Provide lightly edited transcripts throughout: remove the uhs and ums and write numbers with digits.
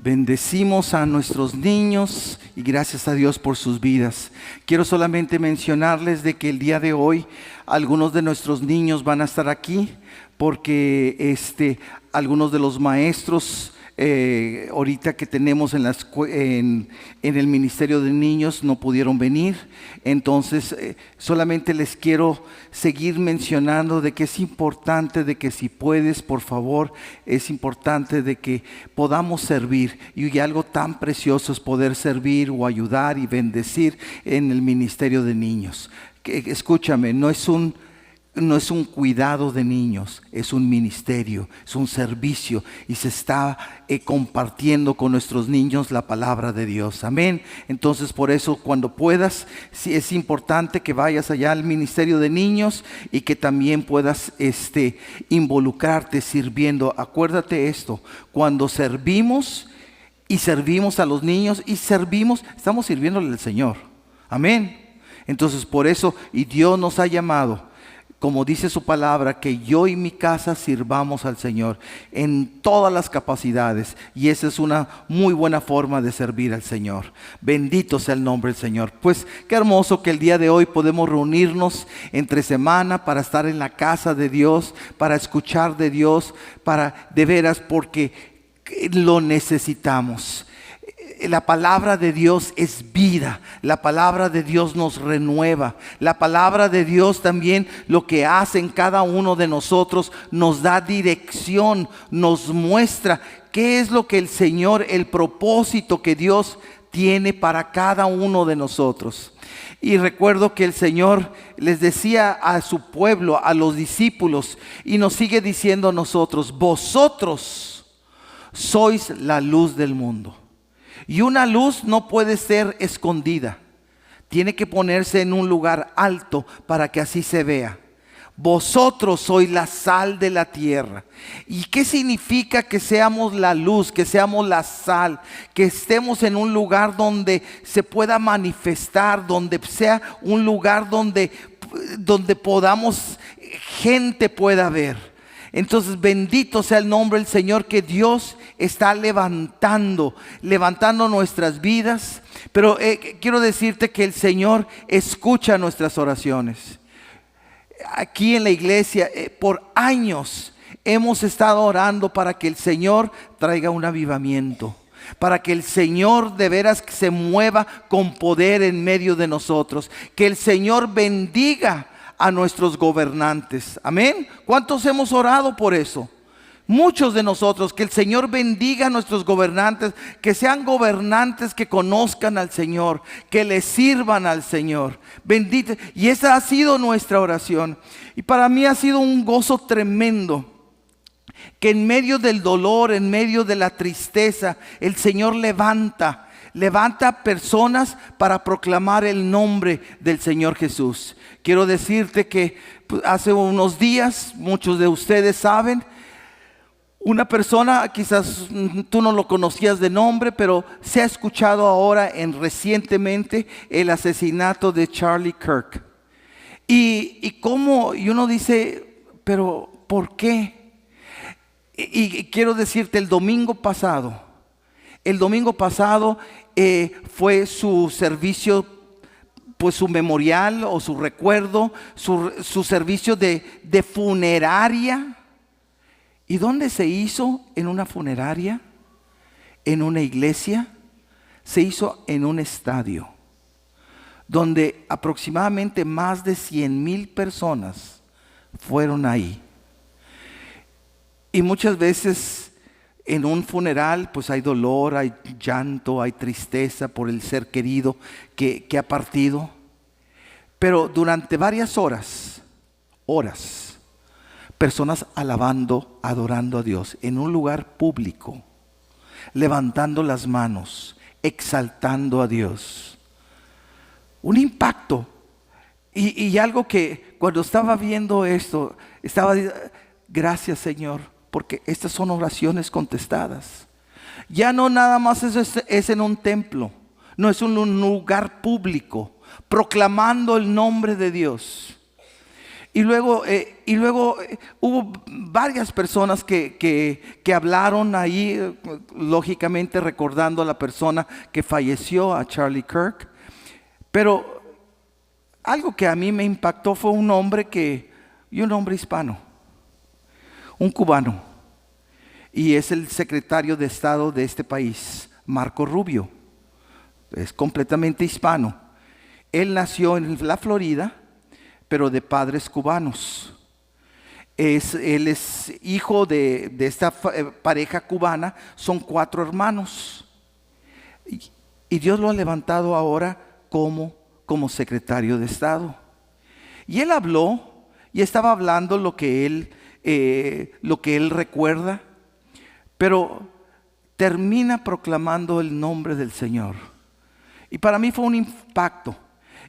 Bendecimos a nuestros niños y gracias a Dios por sus vidas. Quiero solamente mencionarles de que el día de hoy algunos de nuestros niños van a estar aquí porque algunos de los maestros ahorita que tenemos en el Ministerio de Niños no pudieron venir. Entonces solamente les quiero seguir mencionando de que es importante de que si puedes, por favor, es importante de que podamos servir, y algo tan precioso es poder servir o ayudar y bendecir en el Ministerio de Niños. Escúchame, no es un cuidado de niños, es un ministerio, es un servicio, y se está compartiendo con nuestros niños la palabra de Dios. Amén. Entonces, por eso, cuando puedas, sí es importante que vayas allá al ministerio de niños y que también puedas involucrarte sirviendo. Acuérdate esto: cuando servimos a los niños estamos sirviéndole al Señor. Amén. Entonces, por eso, y Dios nos ha llamado, como dice su palabra, que yo y mi casa sirvamos al Señor en todas las capacidades. Y esa es una muy buena forma de servir al Señor. Bendito sea el nombre del Señor. Pues qué hermoso que el día de hoy podemos reunirnos entre semana para estar en la casa de Dios, para escuchar de Dios, para de veras, porque lo necesitamos. La palabra de Dios es vida. La palabra de Dios nos renueva. La palabra de Dios también lo que hace en cada uno de nosotros, nos da dirección, nos muestra qué es lo que el Señor, el propósito que Dios tiene para cada uno de nosotros. Y recuerdo que el Señor les decía a su pueblo, a los discípulos, y nos sigue diciendo a nosotros: vosotros sois la luz del mundo. Y una luz no puede ser escondida, tiene que ponerse en un lugar alto para que así se vea. Vosotros sois la sal de la tierra. ¿Y qué significa que seamos la luz, que seamos la sal? Que estemos en un lugar donde se pueda manifestar, donde sea un lugar donde podamos, gente pueda ver. Entonces, bendito sea el nombre del Señor, que Dios está levantando nuestras vidas. Pero quiero decirte que el Señor escucha nuestras oraciones. Aquí en la iglesia, por años hemos estado orando para que el Señor traiga un avivamiento, para que el Señor de veras se mueva con poder en medio de nosotros, que el Señor bendiga a nuestros gobernantes. Amén. ¿Cuántos hemos orado por eso? Muchos de nosotros. Que el Señor bendiga a nuestros gobernantes, que sean gobernantes que conozcan al Señor, que le sirvan al Señor. Bendito. Y esa ha sido nuestra oración. Y para mí ha sido un gozo tremendo que en medio del dolor, en medio de la tristeza, el Señor levanta personas para proclamar el nombre del Señor Jesús. Quiero decirte que hace unos días, muchos de ustedes saben, una persona, quizás tú no lo conocías de nombre, pero se ha escuchado ahora recientemente el asesinato de Charlie Kirk. Y uno dice, pero ¿por qué? Y quiero decirte, el domingo pasado fue su servicio, pues su memorial o su recuerdo, su servicio de funeraria. ¿Y dónde se hizo? En una funeraria, en una iglesia. Se hizo en un estadio, donde aproximadamente más de 100,000 personas fueron ahí. Y muchas veces en un funeral pues hay dolor, hay llanto, hay tristeza por el ser querido que ha partido. Pero durante varias horas, personas alabando, adorando a Dios en un lugar público, levantando las manos, exaltando a Dios. Un impacto. Y algo que cuando estaba viendo esto, estaba diciendo: gracias, Señor, porque estas son oraciones contestadas. Ya no nada más es en un templo, no es un lugar público, proclamando el nombre de Dios. Y luego hubo varias personas que hablaron ahí, lógicamente recordando a la persona que falleció, a Charlie Kirk. Pero algo que a mí me impactó fue un hombre hispano, un cubano, y es el secretario de Estado de este país, Marco Rubio. Es completamente hispano. Él nació en la Florida, pero de padres cubanos. Él es hijo de esta pareja cubana, son 4 hermanos. Y Dios lo ha levantado ahora como secretario de Estado. Y él habló, y estaba hablando lo que él recuerda, pero termina proclamando el nombre del Señor. Y para mí fue un impacto.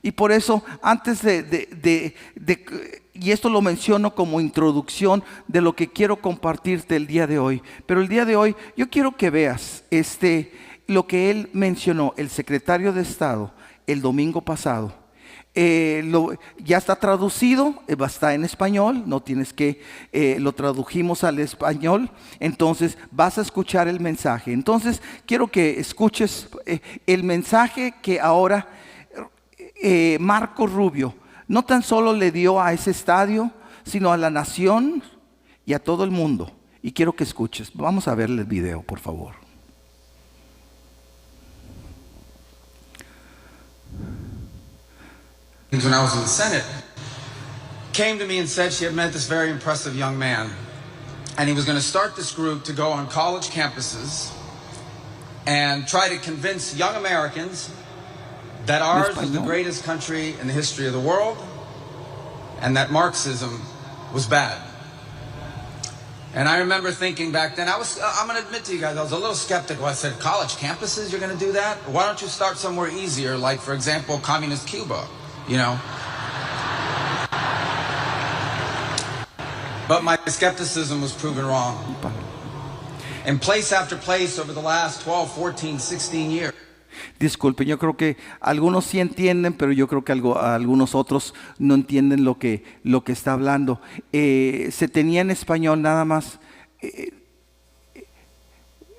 Y por eso, antes y esto lo menciono como introducción de lo que quiero compartirte el día de hoy. Pero el día de hoy yo quiero que veas lo que él mencionó, el secretario de Estado, el domingo pasado. Ya está traducido, está en español, no tienes que, lo tradujimos al español. Entonces vas a escuchar el mensaje. Entonces quiero que escuches el mensaje que ahora Marco Rubio no tan solo le dio a ese estadio, sino a la nación y a todo el mundo. Y quiero que escuches. Vamos a ver el video, por favor. When I was in the Senate, came to me and said she had met this very impressive young man, and he was going to start this group to go on college campuses and try to convince young Americans that ours was the greatest country in the history of the world, and that Marxism was bad. And I remember thinking back then, I'm going to admit to you guys, I was a little skeptical. I said, college campuses, you're going to do that? Why don't you start somewhere easier, like, for example, communist Cuba, you know? But my skepticism was proven wrong. In place after place over the last 12, 14, 16 years. Disculpe, yo creo que algunos sí entienden, pero yo creo que algunos otros no entienden lo que está hablando. Se tenía en español nada más.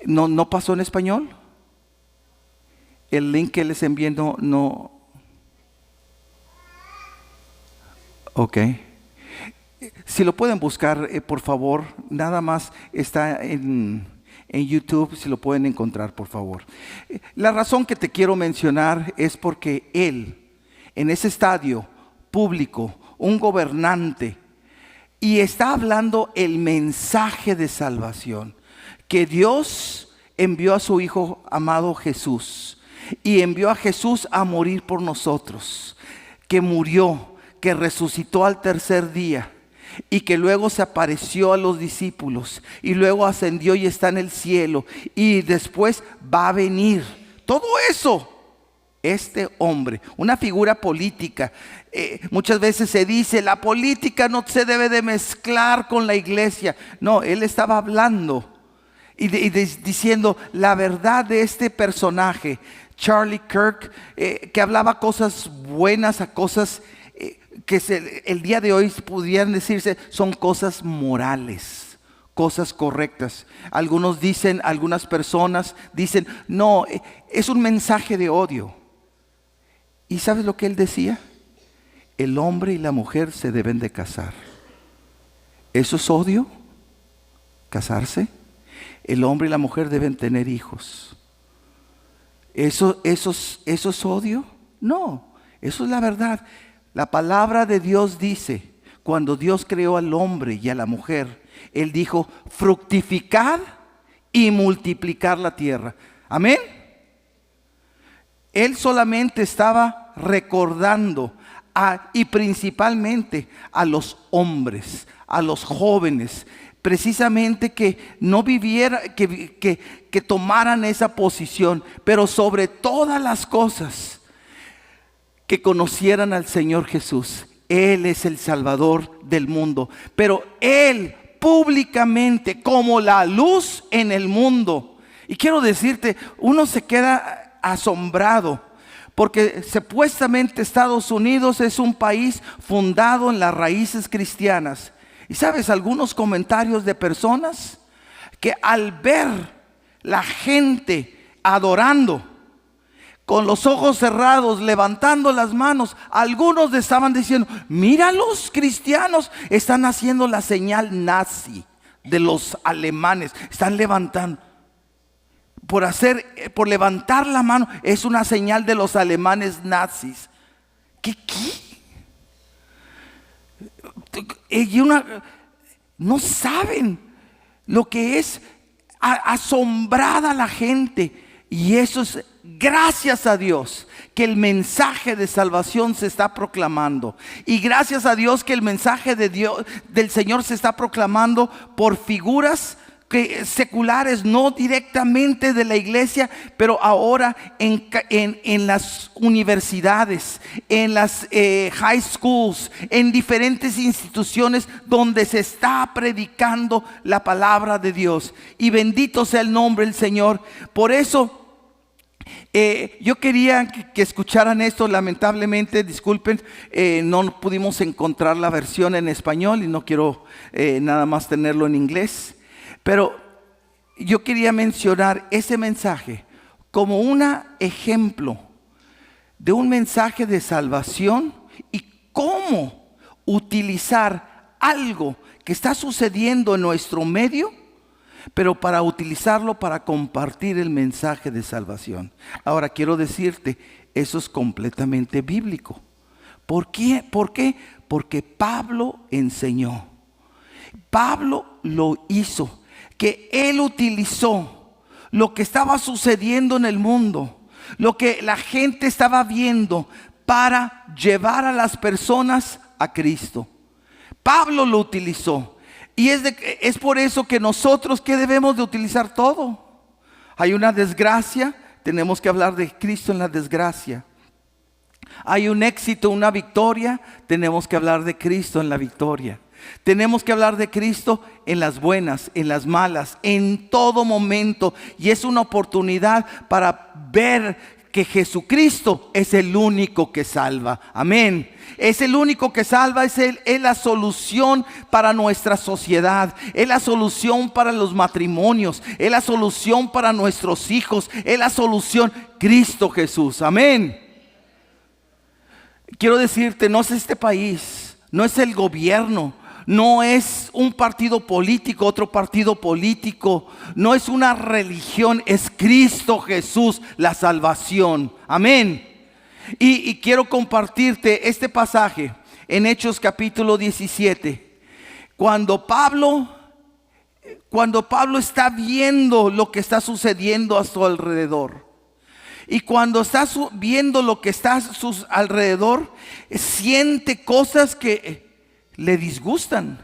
¿No pasó en español? El link que les envié no. Ok. Si lo pueden buscar, por favor, nada más está en YouTube, si lo pueden encontrar, por favor. La razón que te quiero mencionar es porque él, en ese estadio público, un gobernante, y está hablando el mensaje de salvación, que Dios envió a su Hijo amado Jesús, y envió a Jesús a morir por nosotros, que murió, que resucitó al tercer día, y que luego se apareció a los discípulos, y luego ascendió y está en el cielo, y después va a venir. Todo eso, este hombre, una figura política. Muchas veces se dice, la política no se debe de mezclar con la iglesia. No, él estaba hablando diciendo la verdad de este personaje, Charlie Kirk, que hablaba cosas buenas, a cosas que el día de hoy pudieran decirse son cosas morales, cosas correctas. Algunas personas dicen, no, es un mensaje de odio. ¿Y sabes lo que él decía? El hombre y la mujer se deben de casar. ¿Eso es odio? ¿Casarse? El hombre y la mujer deben tener hijos. ¿Eso es odio? No, eso es la verdad. La palabra de Dios dice, cuando Dios creó al hombre y a la mujer, Él dijo, fructificad y multiplicar la tierra. Amén. Él solamente estaba recordando y principalmente a los hombres, a los jóvenes, precisamente que no viviera, que tomaran esa posición, pero sobre todas las cosas, que conocieran al Señor Jesús. Él es el Salvador del mundo, pero Él públicamente como la luz en el mundo. Y quiero decirte, uno se queda asombrado, porque supuestamente Estados Unidos es un país fundado en las raíces cristianas. Y sabes, algunos comentarios de personas que al ver la gente adorando, con los ojos cerrados, levantando las manos, algunos estaban diciendo: mira, los cristianos están haciendo la señal nazi de los alemanes, están levantando. Por levantar la mano es una señal de los alemanes nazis. ¿Qué? No saben lo que es asombrada la gente. Y eso es gracias a Dios que el mensaje de salvación se está proclamando. Y gracias a Dios que el mensaje de Dios, del Señor, se está proclamando por figuras seculares, no directamente de la iglesia, pero ahora en las universidades, en las high schools, en diferentes instituciones donde se está predicando la palabra de Dios. Y bendito sea el nombre del Señor. Por eso yo quería que escucharan esto. Lamentablemente, disculpen, no pudimos encontrar la versión en español y no quiero nada más tenerlo en inglés. Pero yo quería mencionar ese mensaje como un ejemplo de un mensaje de salvación y cómo utilizar algo que está sucediendo en nuestro medio, pero para utilizarlo para compartir el mensaje de salvación. Ahora quiero decirte, eso es completamente bíblico. ¿Por qué? Porque Pablo enseñó. Pablo lo hizo. Que él utilizó lo que estaba sucediendo en el mundo, lo que la gente estaba viendo, para llevar a las personas a Cristo. Pablo lo utilizó. Y es por eso que nosotros, ¿qué debemos de utilizar? Todo. Hay una desgracia, tenemos que hablar de Cristo en la desgracia. Hay un éxito, una victoria, tenemos que hablar de Cristo en la victoria. Tenemos que hablar de Cristo en las buenas, en las malas, en todo momento. Y es una oportunidad para ver que Jesucristo es el único que salva. Amén. Es el único que salva, es la solución para nuestra sociedad, es la solución para los matrimonios, es la solución para nuestros hijos, es la solución, Cristo Jesús. Amén. Quiero decirte, no es este país, no es el gobierno, no es un partido político, otro partido político, no es una religión, es Cristo Jesús, la salvación. Amén. Y quiero compartirte este pasaje en Hechos capítulo 17. Cuando Pablo está viendo lo que está sucediendo a su alrededor, y cuando está viendo lo que está a su alrededor, siente cosas que le disgustan.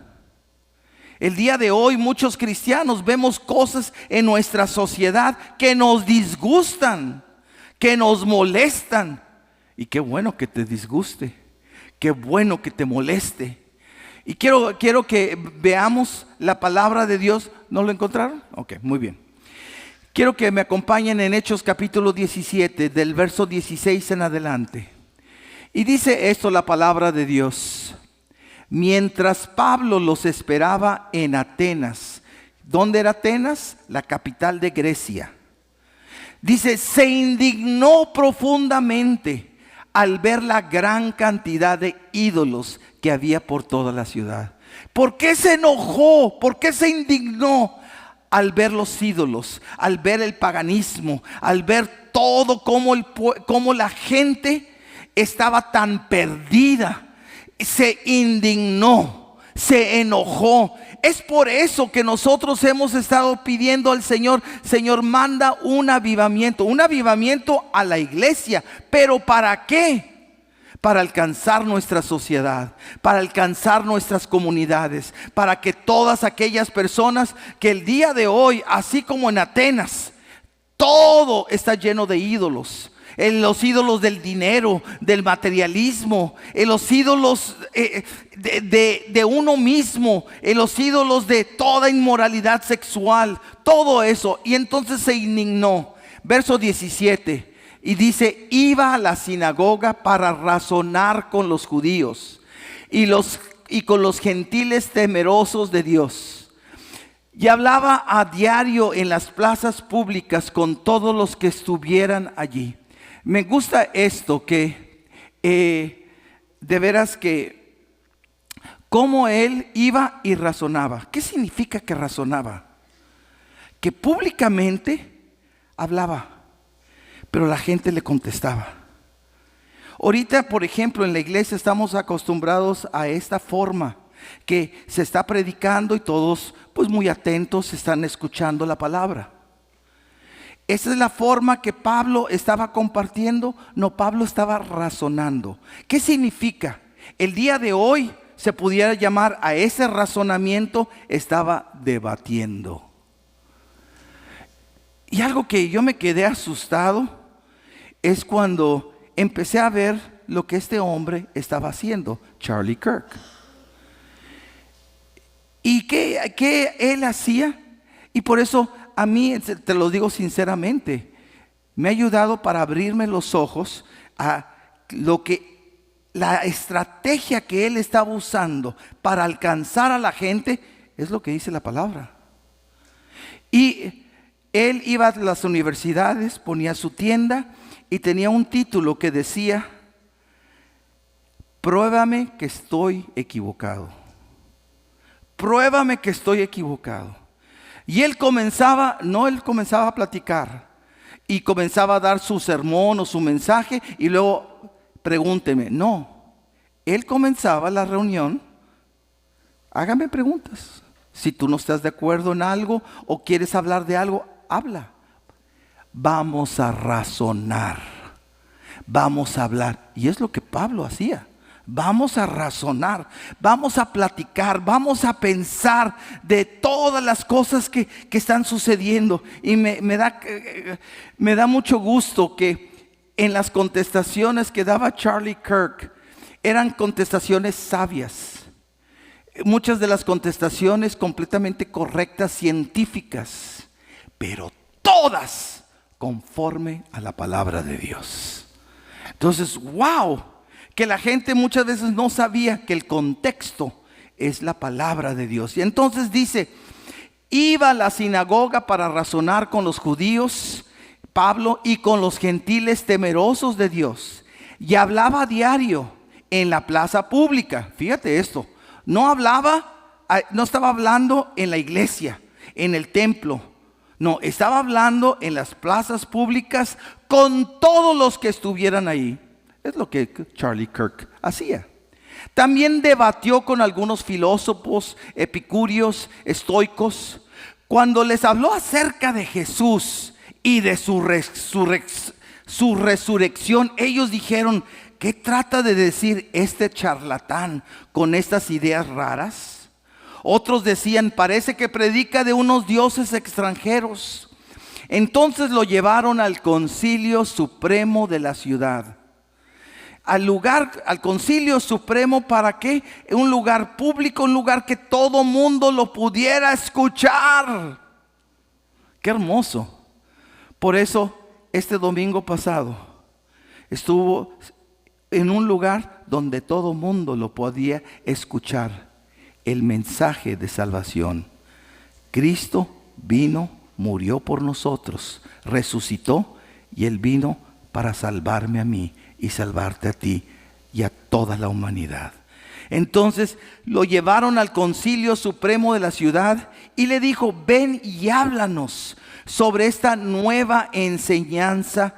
El día de hoy muchos cristianos vemos cosas en nuestra sociedad que nos disgustan, que nos molestan. Y qué bueno que te disguste, qué bueno que te moleste. Y quiero que veamos la palabra de Dios. ¿No lo encontraron? Ok, muy bien. Quiero que me acompañen en Hechos capítulo 17, del verso 16 en adelante. Y dice esto la palabra de Dios: mientras Pablo los esperaba en Atenas. ¿Dónde era Atenas? La capital de Grecia. Dice, se indignó profundamente al ver la gran cantidad de ídolos que había por toda la ciudad. ¿Por qué se enojó? ¿Por qué se indignó? Al ver los ídolos, al ver el paganismo, al ver todo cómo la gente estaba tan perdida. Se indignó, se enojó. Es por eso que nosotros hemos estado pidiendo al Señor: Señor, manda un avivamiento a la iglesia. ¿Pero para qué? Para alcanzar nuestra sociedad, para alcanzar nuestras comunidades, para que todas aquellas personas que el día de hoy, así como en Atenas, todo está lleno de ídolos. En los ídolos del dinero, del materialismo, en los ídolos de uno mismo, en los ídolos de toda inmoralidad sexual, todo eso. Y entonces se indignó. Verso 17. Y dice, iba a la sinagoga para razonar con los judíos y con los gentiles temerosos de Dios. Y hablaba a diario en las plazas públicas con todos los que estuvieran allí. Me gusta esto, que de veras que cómo él iba y razonaba. ¿Qué significa que razonaba? Que públicamente hablaba, pero la gente le contestaba. Ahorita, por ejemplo, en la iglesia estamos acostumbrados a esta forma, que se está predicando y todos pues muy atentos están escuchando la palabra. Esa es la forma que Pablo estaba compartiendo. No, Pablo estaba razonando. ¿Qué significa? El día de hoy se pudiera llamar a ese razonamiento, estaba debatiendo. Y algo que yo me quedé asustado es cuando empecé a ver lo que este hombre estaba haciendo, Charlie Kirk. ¿Y qué él hacía? Y por eso a mí, te lo digo sinceramente, me ha ayudado para abrirme los ojos a la estrategia que él estaba usando para alcanzar a la gente, es lo que dice la palabra. Y él iba a las universidades, ponía su tienda y tenía un título que decía, pruébame que estoy equivocado. Pruébame que estoy equivocado. Y él comenzaba a platicar y comenzaba a dar su sermón o su mensaje y luego pregúnteme. No, él comenzaba la reunión, hágame preguntas. Si tú no estás de acuerdo en algo o quieres hablar de algo, habla. Vamos a razonar, vamos a hablar. Y es lo que Pablo hacía. Vamos a razonar, vamos a platicar, vamos a pensar de todas las cosas que están sucediendo. Y me da mucho gusto que en las contestaciones que daba Charlie Kirk eran contestaciones sabias. Muchas de las contestaciones completamente correctas, científicas, pero todas conforme a la palabra de Dios. Entonces, wow, que la gente muchas veces no sabía que el contexto es la palabra de Dios. Y entonces dice, iba a la sinagoga para razonar con los judíos, Pablo, y con los gentiles temerosos de Dios. Y hablaba a diario en la plaza pública. Fíjate esto, no estaba hablando en la iglesia, en el templo. No, estaba hablando en las plazas públicas con todos los que estuvieran ahí. Es lo que Charlie Kirk hacía. También debatió con algunos filósofos, epicúreos, estoicos. Cuando les habló acerca de Jesús y de su resurrección, ellos dijeron, ¿qué trata de decir este charlatán con estas ideas raras? Otros decían, parece que predica de unos dioses extranjeros. Entonces lo llevaron al concilio supremo de la ciudad. Al concilio supremo, ¿para qué? Un lugar público, un lugar que todo mundo lo pudiera escuchar. Qué hermoso. Por eso este domingo pasado estuvo en un lugar donde todo mundo lo podía escuchar, el mensaje de salvación. Cristo vino, murió por nosotros, resucitó y Él vino para salvarme a mí y salvarte a ti y a toda la humanidad. Entonces lo llevaron al concilio supremo de la ciudad y le dijo, ven y háblanos sobre esta nueva enseñanza.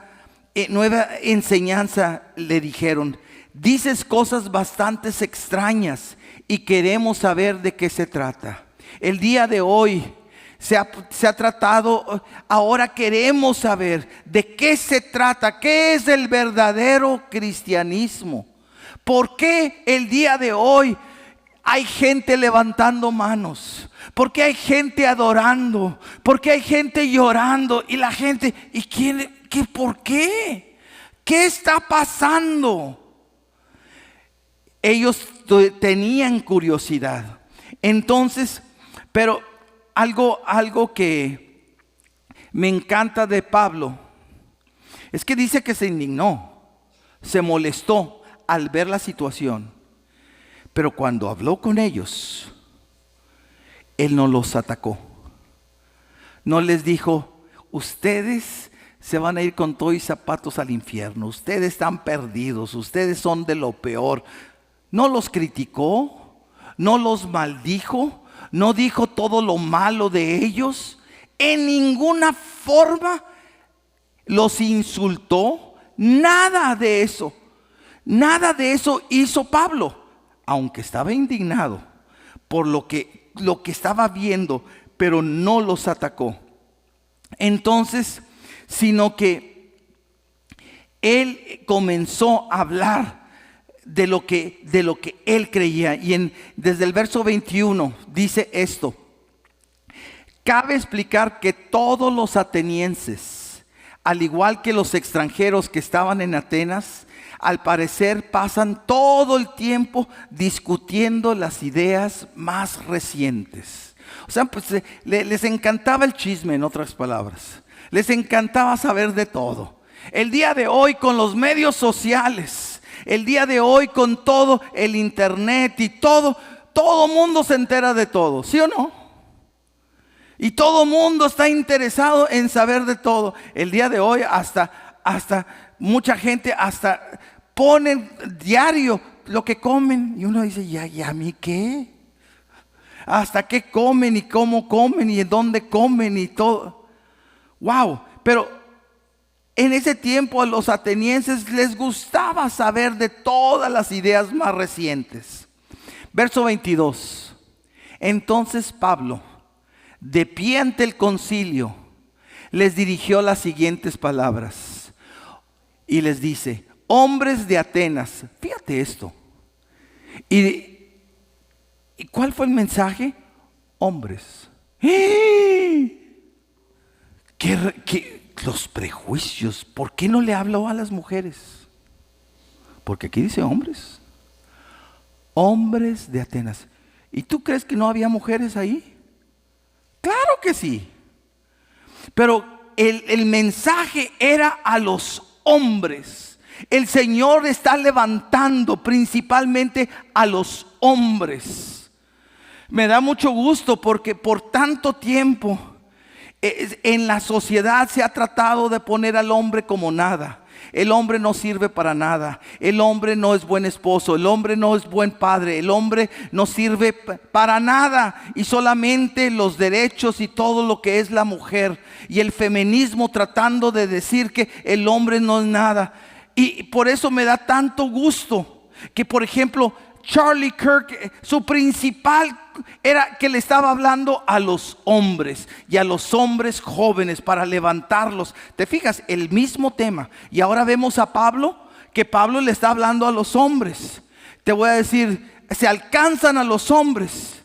Le dijeron, dices cosas bastante extrañas y queremos saber de qué se trata. El día de hoy se ha tratado, ahora queremos saber de qué se trata, qué es el verdadero cristianismo. ¿Por qué el día de hoy hay gente levantando manos? ¿Por qué hay gente adorando? ¿Por qué hay gente llorando? Y la gente, ¿por qué? ¿Qué está pasando? Ellos tenían curiosidad. Entonces, pero algo que me encanta de Pablo Es que dice que se indignó, se molestó al ver la situación. Pero cuando habló con ellos, Él no los atacó. No les dijo, ustedes se van a ir con todo y zapatos al infierno. Ustedes están perdidos, ustedes son de lo peor. No los criticó, no los maldijo, no dijo todo lo malo de ellos. En ninguna forma los insultó. Nada de eso. Nada de eso hizo Pablo. Aunque estaba indignado por lo que estaba viendo, pero no los atacó. Entonces, sino que él comenzó a hablar de lo que él creía. Y desde el verso 21 dice esto: cabe explicar que todos los atenienses, al igual que los extranjeros que estaban en Atenas, al parecer pasan todo el tiempo discutiendo las ideas más recientes. O sea, pues les encantaba el chisme, en otras palabras. Les encantaba saber de todo. El día de hoy con los medios sociales, el día de hoy con todo el internet y todo mundo se entera de todo, ¿sí o no? Y todo mundo está interesado en saber de todo. El día de hoy hasta mucha gente hasta ponen diario lo que comen. Y uno dice, ¿y a mí qué? Hasta qué comen y cómo comen y en dónde comen y todo. Wow, pero en ese tiempo a los atenienses les gustaba saber de todas las ideas más recientes. Verso 22. Entonces Pablo, de pie ante el concilio, les dirigió las siguientes palabras. Y les dice: hombres de Atenas, fíjate esto. ¿Y cuál fue el mensaje? Hombres. Los prejuicios. ¿Por qué no le habló a las mujeres? Porque aquí dice hombres. Hombres de Atenas. ¿Y tú crees que no había mujeres ahí? Claro que sí. Pero el mensaje era a los hombres. El Señor está levantando principalmente a los hombres. Me da mucho gusto porque por tanto tiempo en la sociedad se ha tratado de poner al hombre como nada. El hombre no sirve para nada. El hombre no es buen esposo. El hombre no es buen padre. El hombre no sirve para nada. Y solamente los derechos y todo lo que es la mujer. Y el feminismo tratando de decir que el hombre no es nada. Y por eso me da tanto gusto que, por ejemplo, Charlie Kirk, su principal era que le estaba hablando a los hombres y a los hombres jóvenes para levantarlos. Te fijas, el mismo tema. Y ahora vemos a Pablo, que Pablo le está hablando a los hombres. Te voy a decir, se alcanzan a los hombres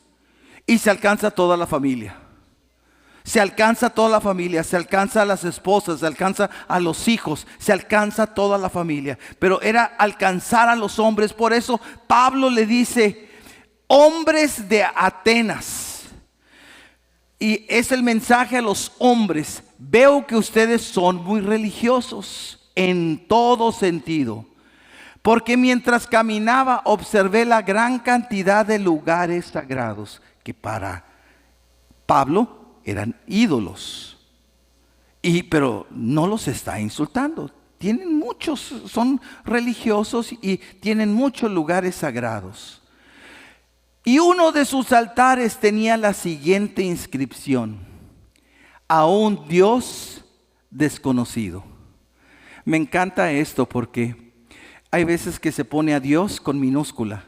y se alcanza a toda la familia. Se alcanza a toda la familia, se alcanza a las esposas, se alcanza a los hijos, se alcanza a toda la familia. Pero era alcanzar a los hombres. Por eso Pablo le dice: hombres de Atenas. Y es el mensaje a los hombres: veo que ustedes son muy religiosos en todo sentido, porque mientras caminaba observé la gran cantidad de lugares sagrados que para Pablo eran ídolos. Pero no los está insultando. Tienen muchos, son religiosos y tienen muchos lugares sagrados. Y uno de sus altares tenía la siguiente inscripción: a un Dios desconocido. Me encanta esto porque hay veces que se pone a Dios con minúscula,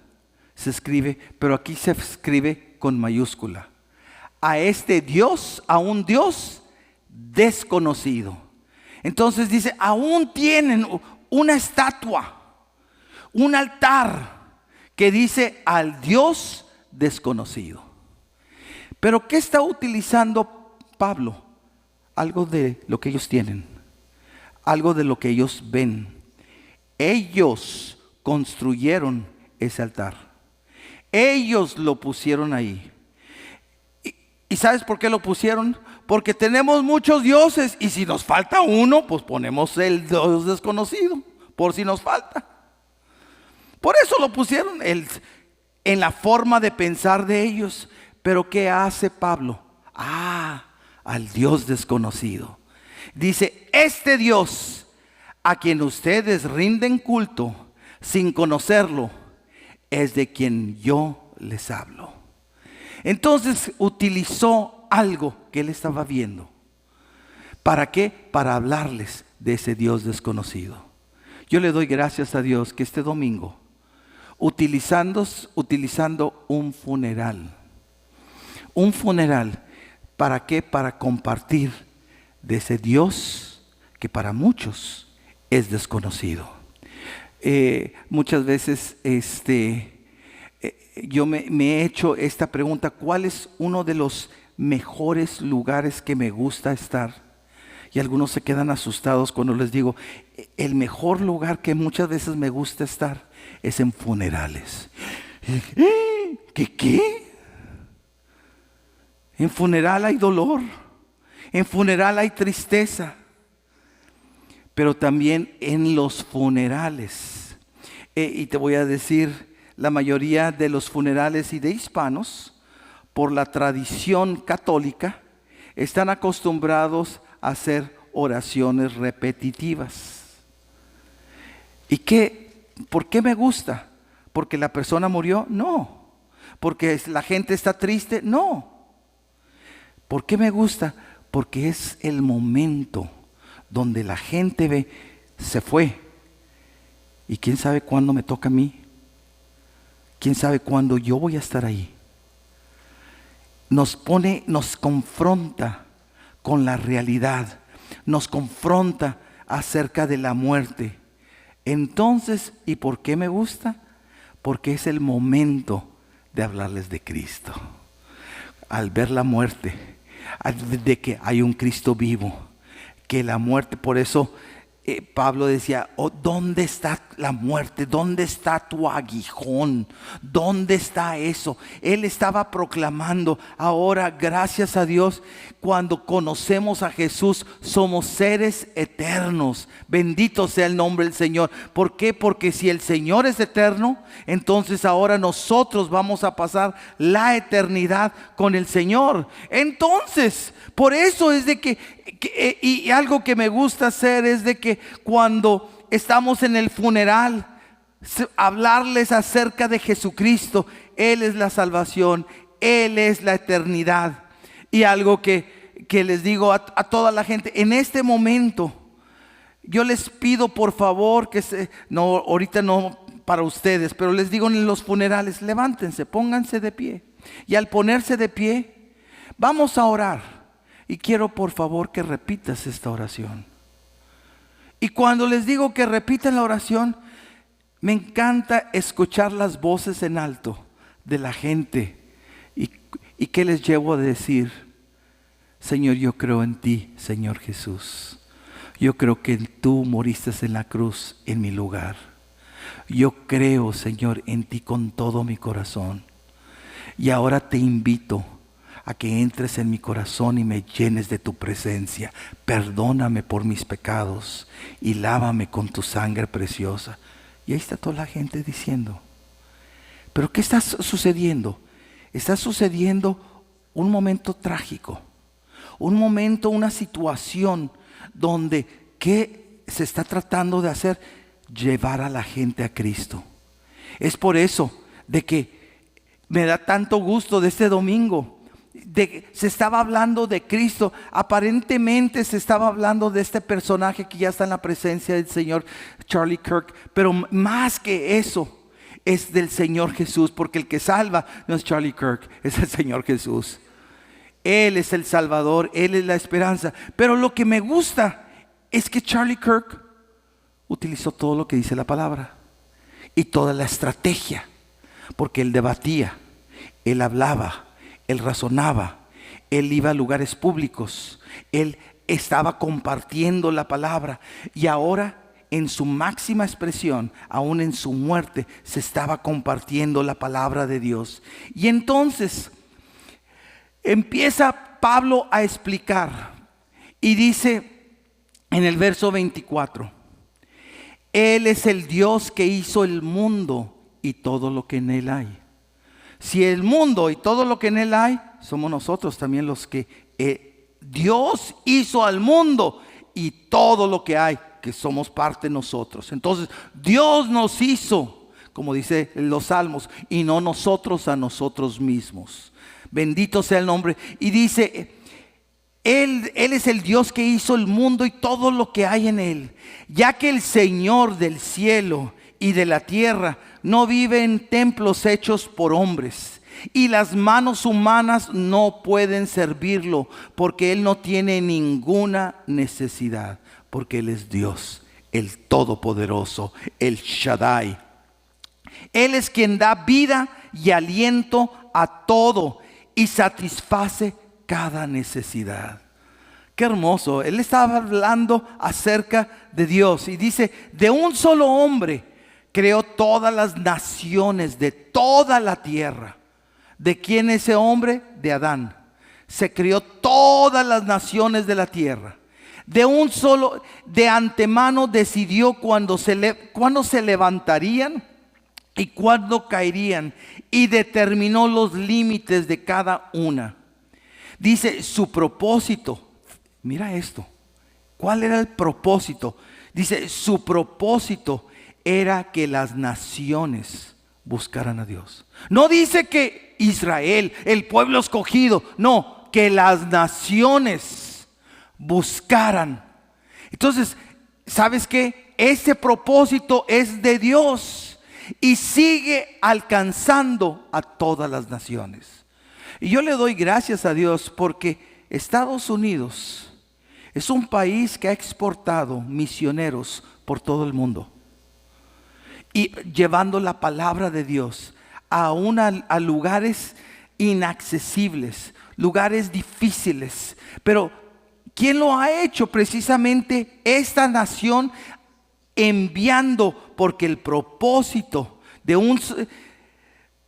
se escribe, pero aquí se escribe con mayúscula. A este Dios, a un Dios desconocido. Entonces dice, aún tienen una estatua, un altar que dice al Dios desconocido. Pero ¿qué está utilizando Pablo? Algo de lo que ellos tienen, algo de lo que ellos ven. Ellos construyeron ese altar. Ellos lo pusieron ahí. ¿Y sabes por qué lo pusieron? porque tenemos muchos dioses y si nos falta uno, pues ponemos el Dios desconocido, por si nos falta. Por eso lo pusieron en la forma de pensar de ellos. Pero ¿qué hace Pablo? Al Dios desconocido. Dice, este Dios a quien ustedes rinden culto sin conocerlo, es de quien yo les hablo. Entonces utilizó algo que él estaba viendo. ¿Para qué? Para hablarles de ese Dios desconocido. Yo le doy gracias a Dios que este domingo, utilizando un funeral. Un funeral, ¿para qué? Para compartir de ese Dios que para muchos es desconocido. Muchas veces yo me he hecho esta pregunta: ¿cuál es uno de los mejores lugares que me gusta estar? Y algunos se quedan asustados cuando les digo, el mejor lugar que muchas veces me gusta estar es en funerales. ¿Qué? En funeral hay dolor, en funeral hay tristeza, pero también en los funerales. Y te voy a decir, la mayoría de los funerales y de hispanos, por la tradición católica, están acostumbrados a hacer oraciones repetitivas. ¿Y por qué me gusta? ¿Porque la persona murió? No. ¿Porque la gente está triste? No. ¿Por qué me gusta? Porque es el momento donde la gente ve, se fue. ¿Y quién sabe cuándo me toca a mí? ¿Quién sabe cuándo yo voy a estar ahí? Nos confronta con la realidad, nos confronta acerca de la muerte. Entonces, ¿y por qué me gusta? Porque es el momento de hablarles de Cristo. Al ver la muerte, de que hay un Cristo vivo, que la muerte, por eso Pablo decía, ¿dónde está la muerte? ¿Dónde está tu aguijón? ¿Dónde está eso? Él estaba proclamando, ahora gracias a Dios, cuando conocemos a Jesús, somos seres eternos. Bendito sea el nombre del Señor. ¿Por qué? Porque si el Señor es eterno, entonces ahora nosotros vamos a pasar la eternidad con el Señor. Entonces, por eso es de que y algo que me gusta hacer es de que cuando estamos en el funeral, hablarles acerca de Jesucristo. Él es la salvación, Él es la eternidad. Y algo que les digo a toda la gente, en este momento, yo les pido por favor no, ahorita no para ustedes, pero les digo en los funerales, levántense, pónganse de pie. Y al ponerse de pie, vamos a orar. Y quiero por favor que repitas esta oración. Y cuando les digo que repitan la oración, me encanta escuchar las voces en alto de la gente. ¿Y qué les llevo a decir? Señor, yo creo en ti, Señor Jesús. Yo creo que tú moriste en la cruz en mi lugar. Yo creo, Señor, en ti con todo mi corazón. Y ahora te invito a que entres en mi corazón y me llenes de tu presencia. Perdóname por mis pecados y lávame con tu sangre preciosa. Y ahí está toda la gente diciendo, ¿pero qué está sucediendo? Está sucediendo un momento trágico, un momento, una situación donde ¿qué se está tratando de hacer? Llevar a la gente a Cristo. Es por eso de que me da tanto gusto de este domingo. Se estaba hablando de Cristo, aparentemente se estaba hablando de este personaje que ya está en la presencia del Señor, Charlie Kirk, pero más que eso es del Señor Jesús, porque el que salva no es Charlie Kirk, es el Señor Jesús. Él es el Salvador, Él es la esperanza. Pero lo que me gusta es que Charlie Kirk utilizó todo lo que dice la palabra y toda la estrategia, porque él debatía, él hablaba, él razonaba, él iba a lugares públicos, él estaba compartiendo la palabra y ahora en su máxima expresión, aún en su muerte, se estaba compartiendo la palabra de Dios. Y entonces empieza Pablo a explicar y dice en el verso 24: Él es el Dios que hizo el mundo y todo lo que en él hay. Si el mundo y todo lo que en él hay, somos nosotros también los que Dios hizo al mundo y todo lo que hay, que somos parte nosotros. Entonces Dios nos hizo, como dice en los salmos, y no nosotros a nosotros mismos. Bendito sea el nombre. Y dice, Él es el Dios que hizo el mundo y todo lo que hay en él, ya que el Señor del cielo y de la tierra no vive en templos hechos por hombres, y las manos humanas no pueden servirlo, porque Él no tiene ninguna necesidad, porque Él es Dios, el Todopoderoso, el Shaddai. Él es quien da vida y aliento a todo y satisface cada necesidad. Qué hermoso. Él estaba hablando acerca de Dios y dice, de un solo hombre creó todas las naciones de toda la tierra. ¿De quién es ese hombre? De Adán. Se creó todas las naciones de la tierra. De antemano decidió cuándo se levantarían y cuándo caerían, y determinó los límites de cada una. Dice su propósito. Mira esto. ¿Cuál era el propósito? Dice su propósito era que las naciones buscaran a Dios. No dice que Israel, el pueblo escogido, no, que las naciones buscaran. Entonces, ¿sabes qué? Ese propósito es de Dios y sigue alcanzando a todas las naciones. Y yo le doy gracias a Dios porque Estados Unidos es un país que ha exportado misioneros por todo el mundo y llevando la palabra de Dios a lugares inaccesibles, lugares difíciles. Pero ¿quién lo ha hecho? Precisamente esta nación, enviando, porque el propósito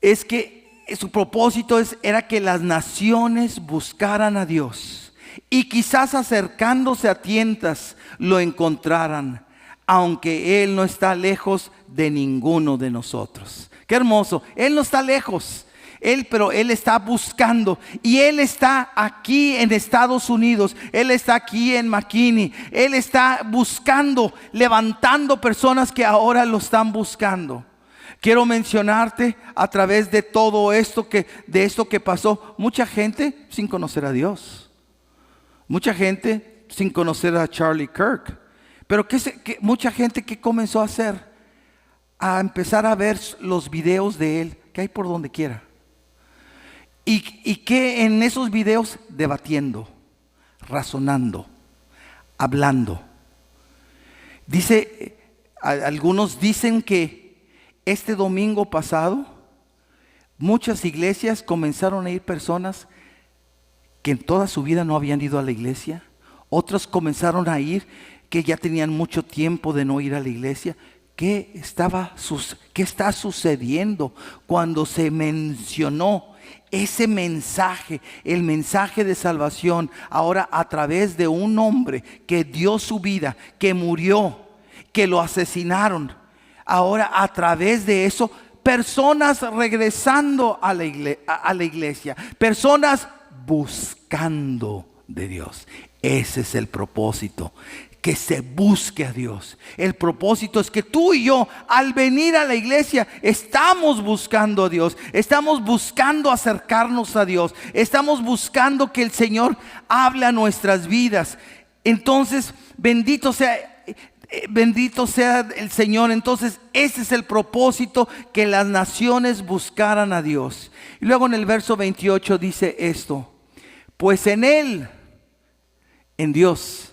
es que su propósito era que las naciones buscaran a Dios y quizás acercándose a tientas lo encontraran, aunque Él no está lejos de ninguno de nosotros. Qué hermoso. Él no está lejos, pero Él está buscando, y Él está aquí en Estados Unidos, Él está aquí en McKinney, Él está buscando, levantando personas que ahora lo están buscando. Quiero mencionarte a través de todo esto de esto que pasó, mucha gente sin conocer a Dios, mucha gente sin conocer a Charlie Kirk, pero mucha gente que comenzó a hacer, a empezar a ver los videos de él que hay por donde quiera, y que en esos videos debatiendo, razonando, hablando. Algunos dicen que este domingo pasado muchas iglesias comenzaron a ir personas que en toda su vida no habían ido a la iglesia. Otros comenzaron a ir que ya tenían mucho tiempo de no ir a la iglesia. ¿Qué está sucediendo cuando se mencionó ese mensaje, el mensaje de salvación, ahora a través de un hombre que dio su vida, que murió, que lo asesinaron? Ahora a través de eso, personas regresando a la iglesia, personas buscando de Dios. Ese es el propósito, que se busque a Dios. El propósito es que tú y yo, al venir a la iglesia, estamos buscando a Dios, estamos buscando acercarnos a Dios, estamos buscando que el Señor hable a nuestras vidas. Entonces, bendito sea el Señor. Entonces ese es el propósito, que las naciones buscaran a Dios. Y luego en el verso 28 dice esto: pues en Él, en Dios,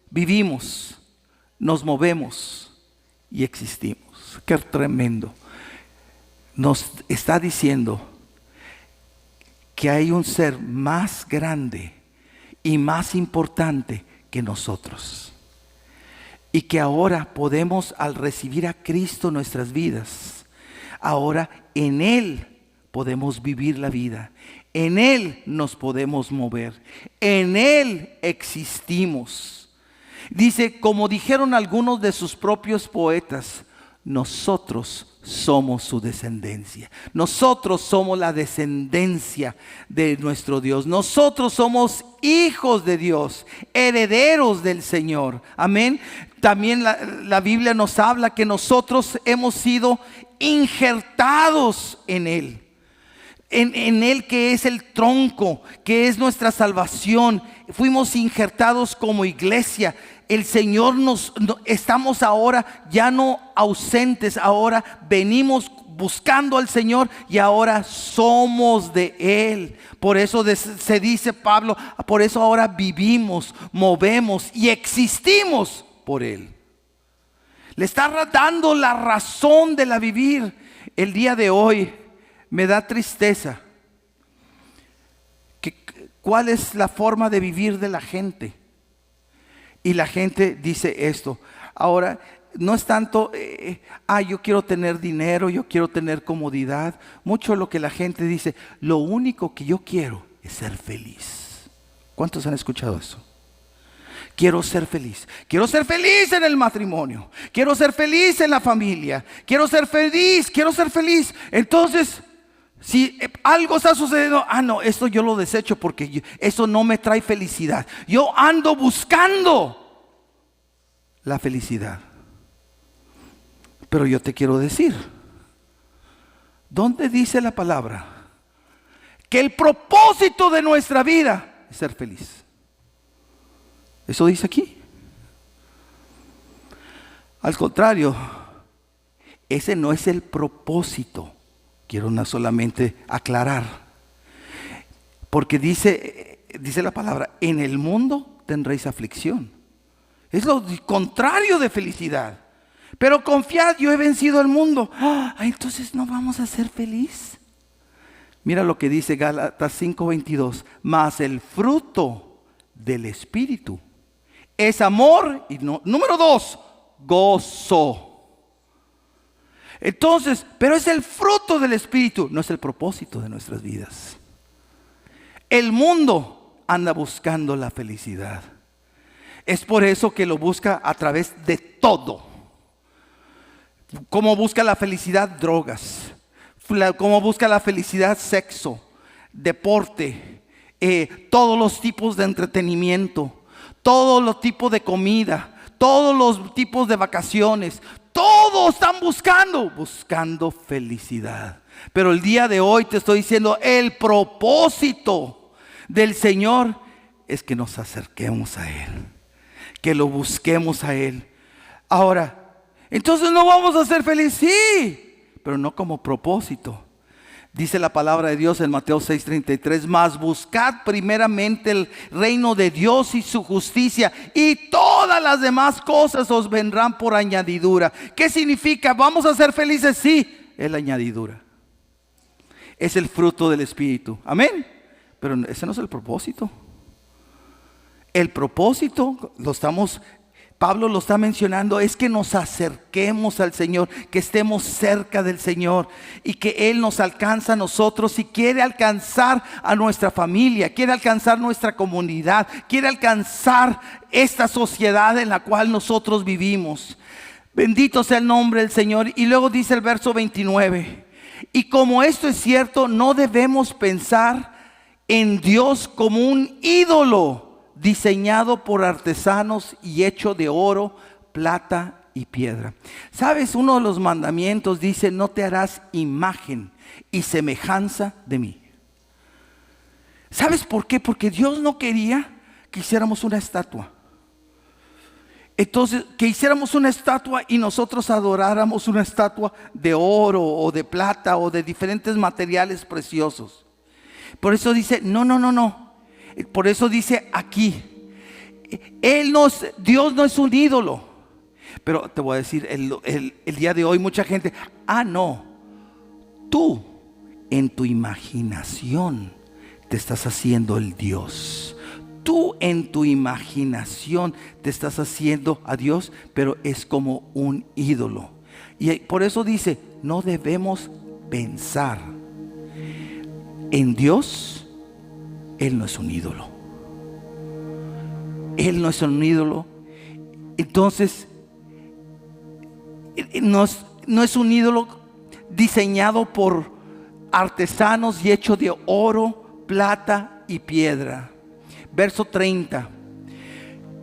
vivimos, nos movemos y existimos. Qué tremendo. Nos está diciendo que hay un ser más grande y más importante que nosotros, y que ahora podemos, al recibir a Cristo en nuestras vidas, ahora en Él podemos vivir la vida, en Él nos podemos mover, en Él existimos. Dice, como dijeron algunos de sus propios poetas, nosotros somos su descendencia. Nosotros somos la descendencia de nuestro Dios. Nosotros somos hijos de Dios, herederos del Señor. Amén. También la Biblia nos habla que nosotros hemos sido injertados en Él. En Él, que es el tronco, que es nuestra salvación. Fuimos injertados como iglesia. El Señor estamos ahora ya no ausentes, ahora venimos buscando al Señor y ahora somos de Él. Por eso se dice Pablo, por eso ahora vivimos, movemos y existimos por Él. Le está dando la razón de la vivir. El día de hoy me da tristeza. ¿Cuál es la forma de vivir de la gente? Y la gente dice esto. Ahora, no es tanto, yo quiero tener dinero, yo quiero tener comodidad. Mucho lo que la gente dice, lo único que yo quiero es ser feliz. ¿Cuántos han escuchado eso? Quiero ser feliz. Quiero ser feliz en el matrimonio. Quiero ser feliz en la familia. Quiero ser feliz, quiero ser feliz. Entonces, si algo está sucediendo, no, esto yo lo desecho porque eso no me trae felicidad. Yo ando buscando la felicidad. Pero yo te quiero decir, ¿dónde dice la palabra que el propósito de nuestra vida es ser feliz? ¿Eso dice aquí? Al contrario, ese no es el propósito. Quiero solamente aclarar, porque dice la palabra, en el mundo tendréis aflicción. Es lo contrario de felicidad. Pero confiad, yo he vencido al mundo. Entonces no vamos a ser felices. Mira lo que dice Gálatas 5:22. Mas el fruto del Espíritu es amor y número 2, gozo. Entonces, pero es el fruto del Espíritu, no es el propósito de nuestras vidas. El mundo anda buscando la felicidad. Es por eso que lo busca a través de todo. Como busca la felicidad, drogas. Como busca la felicidad, sexo, deporte, todos los tipos de entretenimiento, todos los tipos de comida, todos los tipos de vacaciones. Todos están buscando felicidad. Pero el día de hoy te estoy diciendo, el propósito del Señor es que nos acerquemos a Él, que lo busquemos a Él. Ahora, entonces no vamos a ser felices, sí, pero no como propósito. Dice la palabra de Dios en Mateo 6:33, mas buscad primeramente el reino de Dios y su justicia, y todas las demás cosas os vendrán por añadidura. ¿Qué significa? ¿Vamos a ser felices? Sí, es la añadidura. Es el fruto del Espíritu. Amén. Pero ese no es el propósito. El propósito, Pablo lo está mencionando, es que nos acerquemos al Señor, que estemos cerca del Señor y que Él nos alcanza a nosotros y quiere alcanzar a nuestra familia, quiere alcanzar nuestra comunidad, quiere alcanzar esta sociedad en la cual nosotros vivimos. Bendito sea el nombre del Señor. Y luego dice el verso 29, y como esto es cierto, no debemos pensar en Dios como un ídolo diseñado por artesanos y hecho de oro, plata y piedra. ¿Sabes? Uno de los mandamientos dice, no te harás imagen y semejanza de mí. ¿Sabes por qué? Porque Dios no quería que hiciéramos una estatua. Entonces, que hiciéramos una estatua y nosotros adoráramos una estatua de oro o de plata o de diferentes materiales preciosos. Por eso dice, no. Por eso dice aquí, Dios no es un ídolo. Pero te voy a decir, el día de hoy mucha gente, no, tú en tu imaginación te estás haciendo el Dios. Tú en tu imaginación te estás haciendo a Dios, pero es como un ídolo. Y por eso dice, no debemos pensar en Dios. Él no es un ídolo. Él no es un ídolo. Entonces, no es un ídolo diseñado por artesanos y hecho de oro, plata y piedra. Verso 30.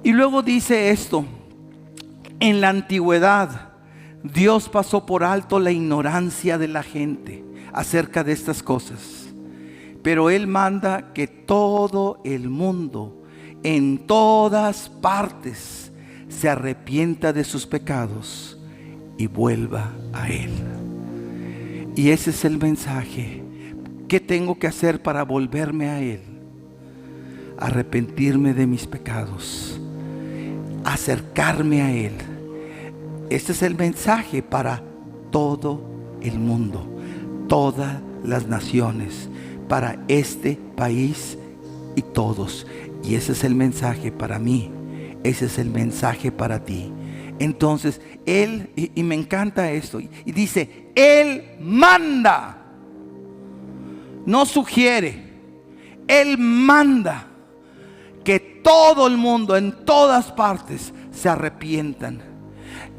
Y luego dice esto: en la antigüedad Dios pasó por alto la ignorancia de la gente acerca de estas cosas, pero Él manda que todo el mundo en todas partes se arrepienta de sus pecados y vuelva a Él. Y ese es el mensaje. ¿Qué tengo que hacer para volverme a Él? Arrepentirme de mis pecados, acercarme a Él. Este es el mensaje para todo el mundo, todas las naciones, para este país y todos. Y ese es el mensaje para mí, ese es el mensaje para ti. Entonces Él, y me encanta esto, y dice: Él manda, no sugiere, Él manda que todo el mundo en todas partes se arrepientan.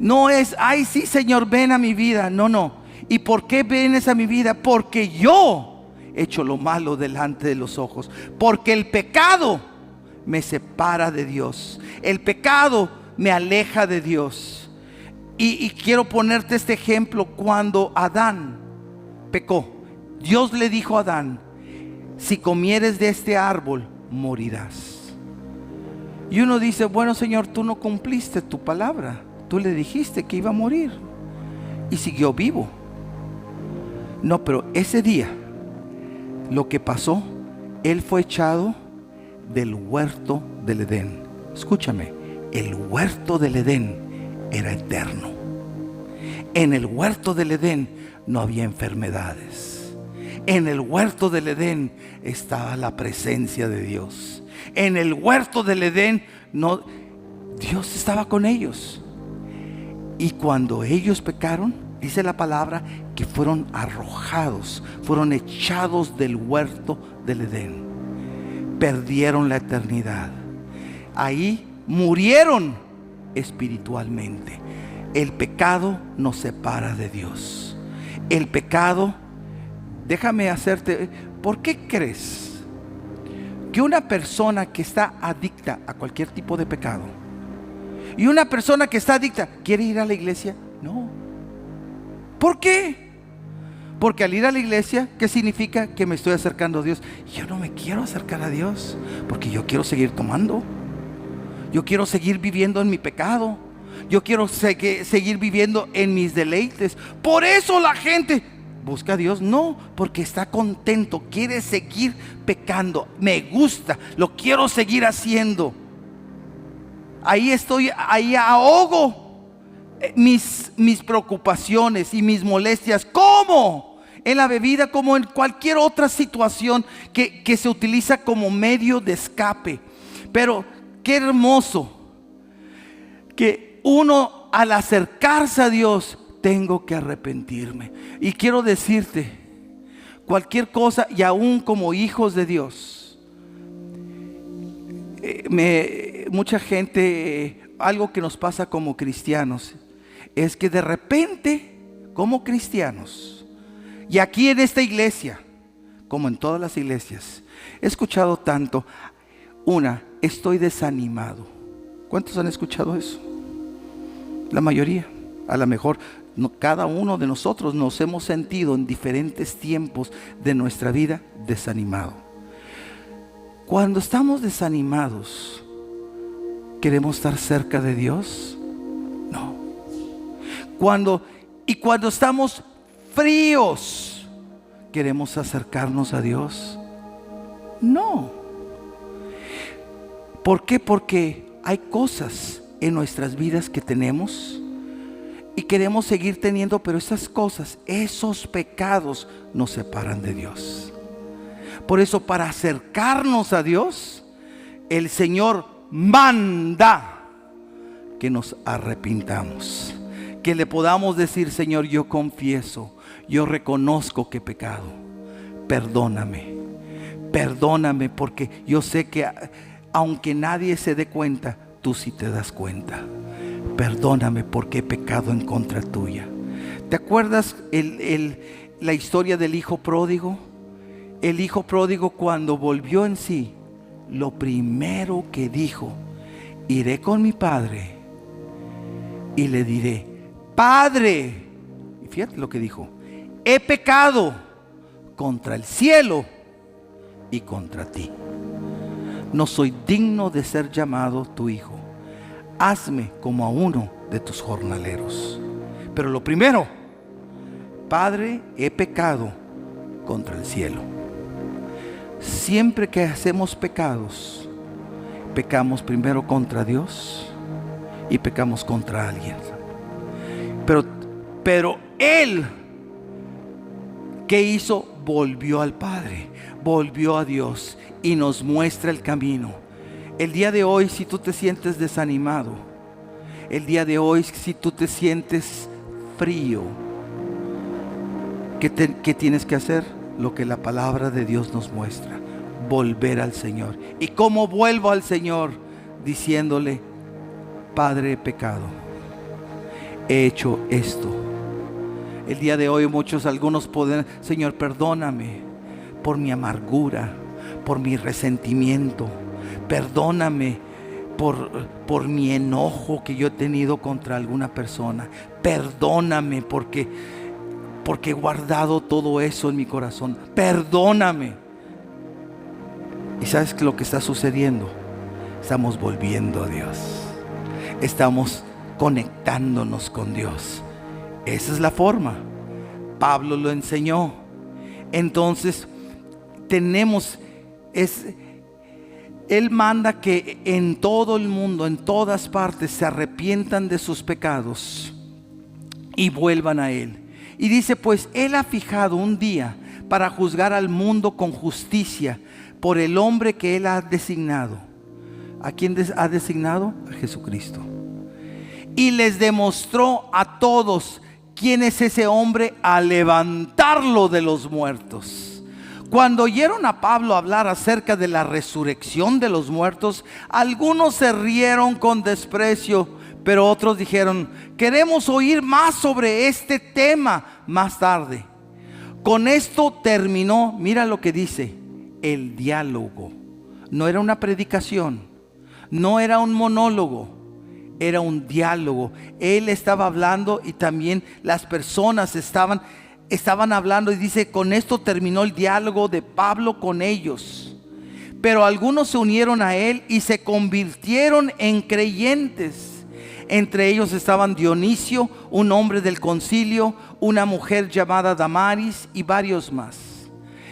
No es: ay, sí, Señor, ven a mi vida. No. ¿Y por qué vienes a mi vida? Porque yo he hecho lo malo delante de los ojos. Porque el pecado me separa de Dios. El pecado me aleja de Dios. Y quiero ponerte este ejemplo. Cuando Adán pecó, Dios le dijo a Adán: si comieres de este árbol, morirás. Y uno dice: bueno, Señor, tú no cumpliste tu palabra. Tú le dijiste que iba a morir y siguió vivo. No, pero ese día lo que pasó, él fue echado del huerto del Edén. Escúchame, el huerto del Edén era eterno. En el huerto del Edén no había enfermedades. En el huerto del Edén estaba la presencia de Dios. En el huerto del Edén Dios estaba con ellos. Y cuando ellos pecaron, dice la palabra que fueron arrojados, fueron echados del huerto del Edén. Perdieron la eternidad. Ahí murieron espiritualmente. El pecado nos separa de Dios. El pecado, déjame hacerte, ¿por qué crees que una persona que está adicta a cualquier tipo de pecado y una persona que está adicta quiere ir a la iglesia? No. ¿Por qué? Porque al ir a la iglesia, ¿qué significa? Que me estoy acercando a Dios. Yo no me quiero acercar a Dios porque yo quiero seguir tomando. Yo quiero seguir viviendo en mi pecado. Yo quiero seguir viviendo en mis deleites. Por eso la gente busca a Dios. No, porque está contento, quiere seguir pecando. Me gusta, lo quiero seguir haciendo. Ahí estoy, ahí ahogo mis preocupaciones y mis molestias. ¿Cómo? En la bebida, como en cualquier otra situación que se utiliza como medio de escape. Pero qué hermoso que uno, al acercarse a Dios, tengo que arrepentirme. Y quiero decirte, cualquier cosa, y aún como hijos de Dios, mucha gente, algo que nos pasa como cristianos, es que de repente, como cristianos, y aquí en esta iglesia, como en todas las iglesias, he escuchado tanto: estoy desanimado. ¿Cuántos han escuchado eso? La mayoría. A lo mejor cada uno de nosotros nos hemos sentido en diferentes tiempos de nuestra vida desanimado. Cuando estamos desanimados, ¿queremos estar cerca de Dios? No. Cuando estamos fríos, ¿queremos acercarnos a Dios? No. ¿Por qué? Porque hay cosas en nuestras vidas que tenemos y queremos seguir teniendo, pero esas cosas, esos pecados nos separan de Dios. Por eso, para acercarnos a Dios, el Señor manda que nos arrepintamos, que le podamos decir: Señor, yo confieso, yo reconozco que he pecado, perdóname, porque yo sé que aunque nadie se dé cuenta, tú sí te das cuenta. Perdóname porque he pecado en contra tuya. ¿Te acuerdas la historia del hijo pródigo? El hijo pródigo, cuando volvió en sí, lo primero que dijo: iré con mi padre y le diré: Padre, y fíjate lo que dijo: he pecado contra el cielo y contra ti. No soy digno de ser llamado tu hijo. Hazme como a uno de tus jornaleros. Pero lo primero: Padre, he pecado contra el cielo. Siempre que hacemos pecados, pecamos primero contra Dios y pecamos contra alguien. Pero Él, ¿qué hizo? Volvió al Padre, volvió a Dios y nos muestra el camino. El día de hoy, si tú te sientes desanimado, el día de hoy, si tú te sientes frío, ¿qué tienes que hacer? Lo que la palabra de Dios nos muestra: volver al Señor. ¿Y cómo vuelvo al Señor? Diciéndole: Padre, he pecado, he hecho esto. El día de hoy algunos pueden: Señor, perdóname por mi amargura, por mi resentimiento, perdóname por mi enojo que yo he tenido contra alguna persona, perdóname porque he guardado todo eso en mi corazón, perdóname. ¿Y sabes lo que está sucediendo? Estamos volviendo a Dios, estamos conectándonos con Dios. Esa es la forma. Pablo lo enseñó. Entonces Él manda que en todo el mundo, en todas partes, se arrepientan de sus pecados y vuelvan a Él. Y dice: pues Él ha fijado un día para juzgar al mundo con justicia por el hombre que Él ha designado. ¿A quién ha designado? A Jesucristo. Y les demostró a todos quién es ese hombre al levantarlo de los muertos. Cuando oyeron a Pablo hablar acerca de la resurrección de los muertos, algunos se rieron con desprecio, pero otros dijeron: queremos oír más sobre este tema más tarde. Con esto terminó, mira lo que dice, el diálogo. No era una predicación, no era un monólogo, era un diálogo. Él estaba hablando y también las personas estaban hablando, y dice: con esto terminó el diálogo de Pablo con ellos. Pero algunos se unieron a él y se convirtieron en creyentes. Entre ellos estaban Dionisio, un hombre del concilio, una mujer llamada Damaris y varios más.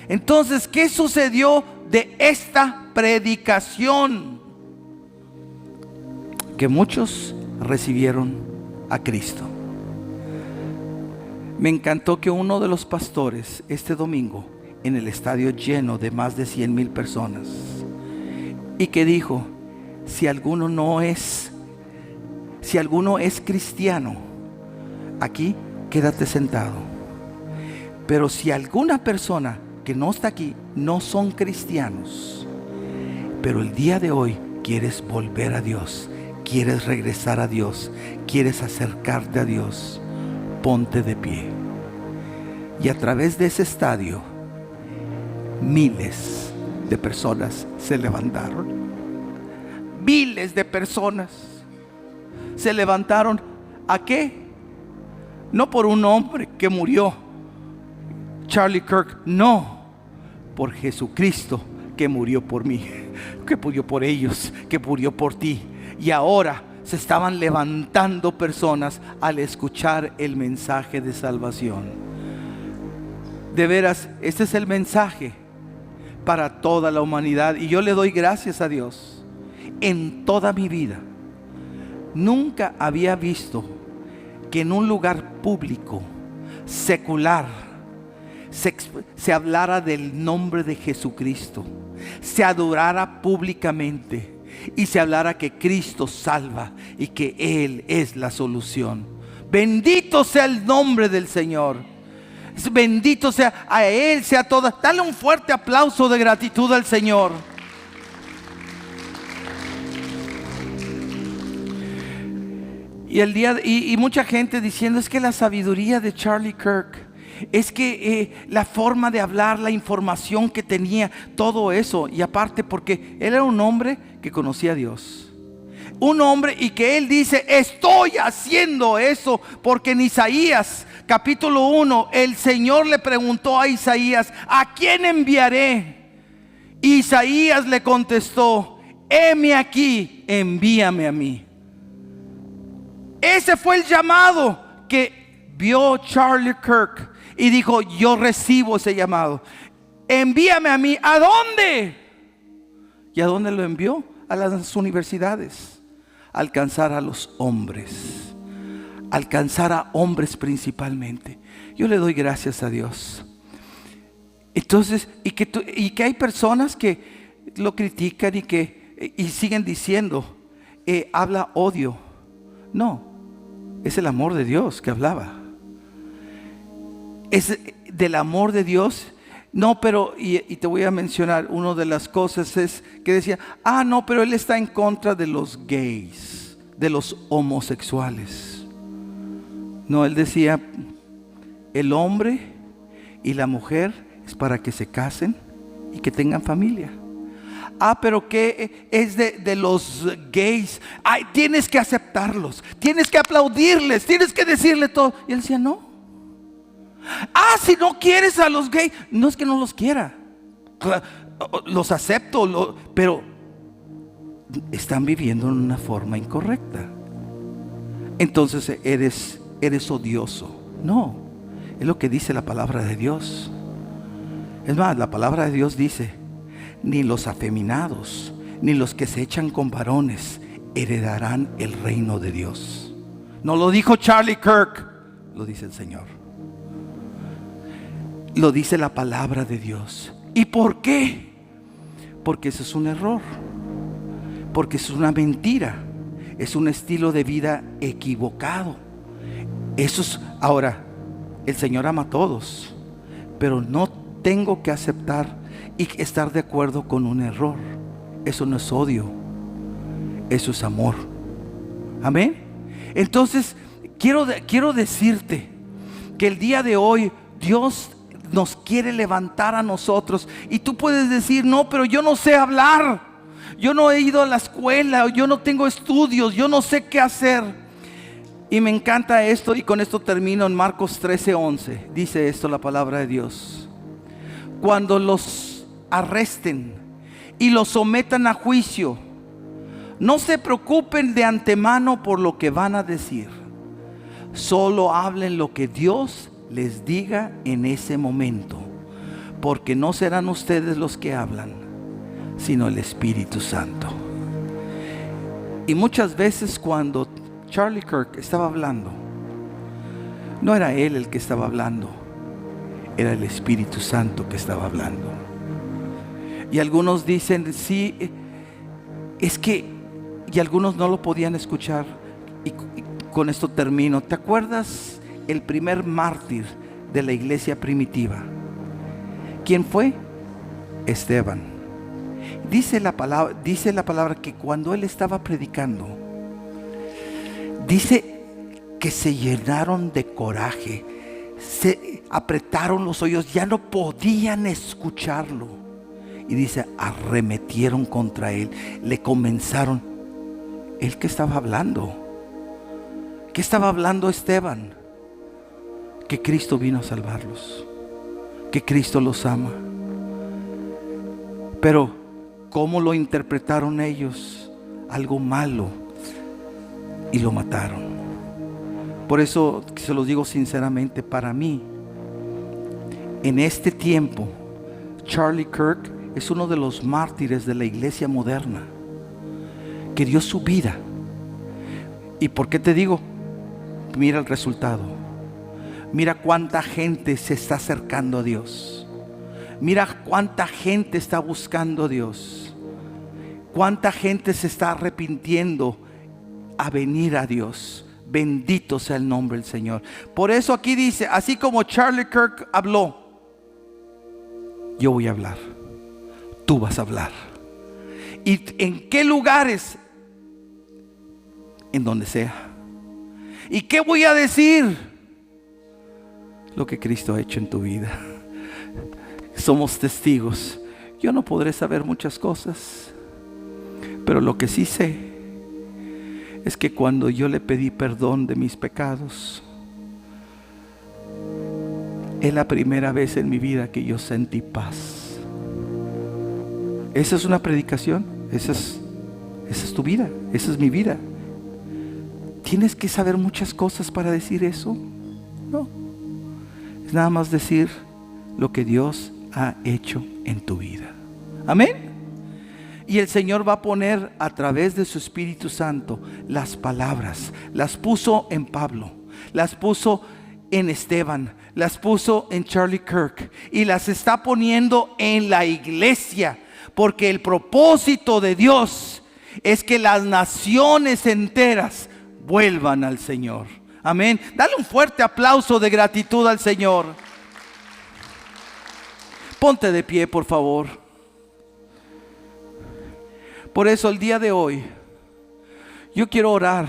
Entonces, ¿qué sucedió de esta predicación? Que muchos recibieron a Cristo. Me encantó que uno de los pastores este domingo, en el estadio lleno de más de 100,000 personas, y que dijo: si alguno es cristiano, aquí quédate sentado. Pero si alguna persona que no está aquí no son cristianos, pero el día de hoy quieres volver a Dios, quieres regresar a Dios, quieres acercarte a Dios, ponte de pie. Y a través de ese estadio, miles de personas se levantaron. Miles de personas se levantaron. ¿A qué? No por un hombre que murió, Charlie Kirk, no, por Jesucristo que murió por mí, que murió por ellos, que murió por ti. Y ahora se estaban levantando personas al escuchar el mensaje de salvación. De veras, este es el mensaje para toda la humanidad. Y yo le doy gracias a Dios. En toda mi vida nunca había visto que en un lugar público, secular, se hablara del nombre de Jesucristo, se adorara públicamente y se hablara que Cristo salva y que Él es la solución. Bendito sea el nombre del Señor. Bendito sea a Él, sea toda. Dale un fuerte aplauso de gratitud al Señor. Y mucha gente diciendo, es que la sabiduría de Charlie Kirk, es que la forma de hablar, la información que tenía, todo eso. Y aparte porque él era un hombre que conocía a Dios. Un hombre y que él dice, estoy haciendo eso porque en Isaías capítulo 1 el Señor le preguntó a Isaías, ¿a quién enviaré? Isaías le contestó, heme aquí, envíame a mí. Ese fue el llamado que vio Charlie Kirk y dijo, yo recibo ese llamado, envíame a mí. ¿A dónde? ¿Y a dónde lo envió? A las universidades. Alcanzar a los hombres, alcanzar a hombres principalmente. Yo le doy gracias a Dios. Entonces, y que hay personas que lo critican y siguen diciendo, habla odio. No, es el amor de Dios que hablaba. Es del amor de Dios. No, pero, y te voy a mencionar, una de las cosas es que decía, no, pero él está en contra de los gays, de los homosexuales. No, él decía, el hombre y la mujer es para que se casen y que tengan familia. Pero ¿qué es de los gays? Tienes que aceptarlos, tienes que aplaudirles, tienes que decirle todo. Y él decía, no. Si no quieres a los gays, no es que no los quiera, los acepto, pero están viviendo en una forma incorrecta. Entonces eres odioso. No, es lo que dice la palabra de Dios. Es más, la palabra de Dios dice, ni los afeminados, ni los que se echan con varones heredarán el reino de Dios. No lo dijo Charlie Kirk, lo dice el Señor. Lo dice la palabra de Dios. ¿Y por qué? Porque eso es un error, porque es una mentira, es un estilo de vida equivocado. Ahora, el Señor ama a todos, pero no tengo que aceptar y estar de acuerdo con un error. Eso no es odio, eso es amor. Amén. Entonces quiero decirte que el día de hoy Dios nos quiere levantar a nosotros. Y tú puedes decir, no, pero yo no sé hablar, yo no he ido a la escuela, yo no tengo estudios, yo no sé qué hacer. Y me encanta esto, y con esto termino. En Marcos 13:11 dice esto la palabra de Dios: cuando los arresten y los sometan a juicio, no se preocupen de antemano por lo que van a decir, solo hablen lo que Dios les diga en ese momento, porque no serán ustedes los que hablan, sino el Espíritu Santo. Y muchas veces cuando Charlie Kirk estaba hablando, no era él el que estaba hablando, era el Espíritu Santo que estaba hablando. Y algunos dicen, sí, es que, y algunos no lo podían escuchar. Y con esto termino. ¿Te acuerdas el primer mártir de la iglesia primitiva? ¿Quién fue? Esteban. Dice la palabra que cuando él estaba predicando, dice que se llenaron de coraje, se apretaron los oídos, ya no podían escucharlo. Y dice, arremetieron contra él, le comenzaron. ¿Él qué estaba hablando? ¿Qué estaba hablando Esteban? Que Cristo vino a salvarlos, que Cristo los ama. Pero ¿cómo lo interpretaron ellos? Algo malo, y lo mataron. Por eso se los digo sinceramente, para mí, en este tiempo, Charlie Kirk es uno de los mártires de la iglesia moderna, que dio su vida. ¿Y por qué te digo? Mira el resultado. Mira cuánta gente se está acercando a Dios. Mira cuánta gente está buscando a Dios. Cuánta gente se está arrepintiendo a venir a Dios. Bendito sea el nombre del Señor. Por eso aquí dice, así como Charlie Kirk habló, yo voy a hablar, tú vas a hablar. ¿Y en qué lugares? En donde sea. ¿Y qué voy a decir? Lo que Cristo ha hecho en tu vida. Somos testigos. Yo no podré saber muchas cosas, pero lo que sí sé es que cuando yo le pedí perdón de mis pecados, es la primera vez en mi vida que yo sentí paz. Esa es una predicación. Esa es tu vida. Esa es mi vida. ¿Tienes que saber muchas cosas para decir eso? No. Es nada más decir lo que Dios ha hecho en tu vida. Amén. Y el Señor va a poner a través de su Espíritu Santo las palabras. Las puso en Pablo, las puso en Esteban, las puso en Charlie Kirk y las está poniendo en la iglesia, porque el propósito de Dios es que las naciones enteras vuelvan al Señor. Amén. Dale un fuerte aplauso de gratitud al Señor. Ponte de pie, por favor. Por eso el día de hoy yo quiero orar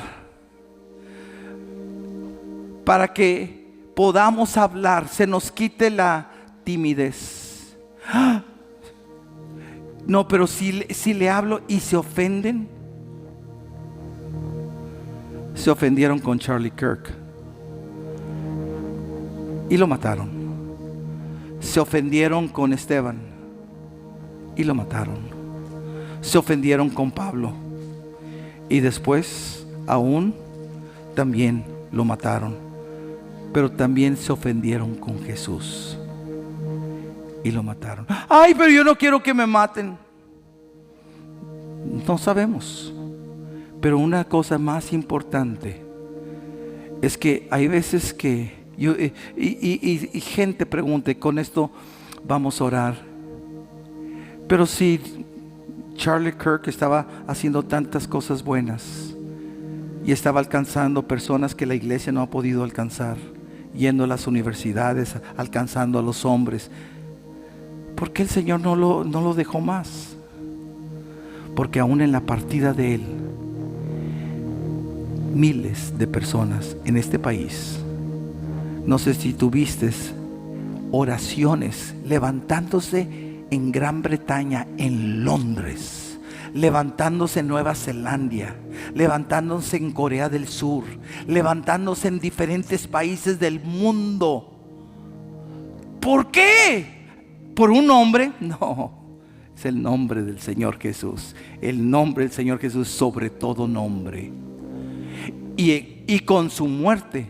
para que podamos hablar, se nos quite la timidez. No, pero si le hablo y se ofenden. Se ofendieron con Charlie Kirk y lo mataron. Se ofendieron con Esteban y lo mataron. Se ofendieron con Pablo y después aún también lo mataron. Pero también se ofendieron con Jesús y lo mataron. Ay, pero yo no quiero que me maten. No sabemos. Pero una cosa más importante es que hay veces que yo y gente pregunta, y con esto vamos a orar. Pero si Charlie Kirk estaba haciendo tantas cosas buenas y estaba alcanzando personas que la iglesia no ha podido alcanzar, yendo a las universidades, alcanzando a los hombres, ¿por qué el Señor no lo dejó más? Porque aún en la partida de Él, miles de personas en este país, no sé si tuviste oraciones levantándose en Gran Bretaña, en Londres, levantándose en Nueva Zelanda, levantándose en Corea del Sur, levantándose en diferentes países del mundo. ¿Por qué? ¿Por un nombre? No, es el nombre del Señor Jesús. El nombre del Señor Jesús sobre todo nombre. Y con su muerte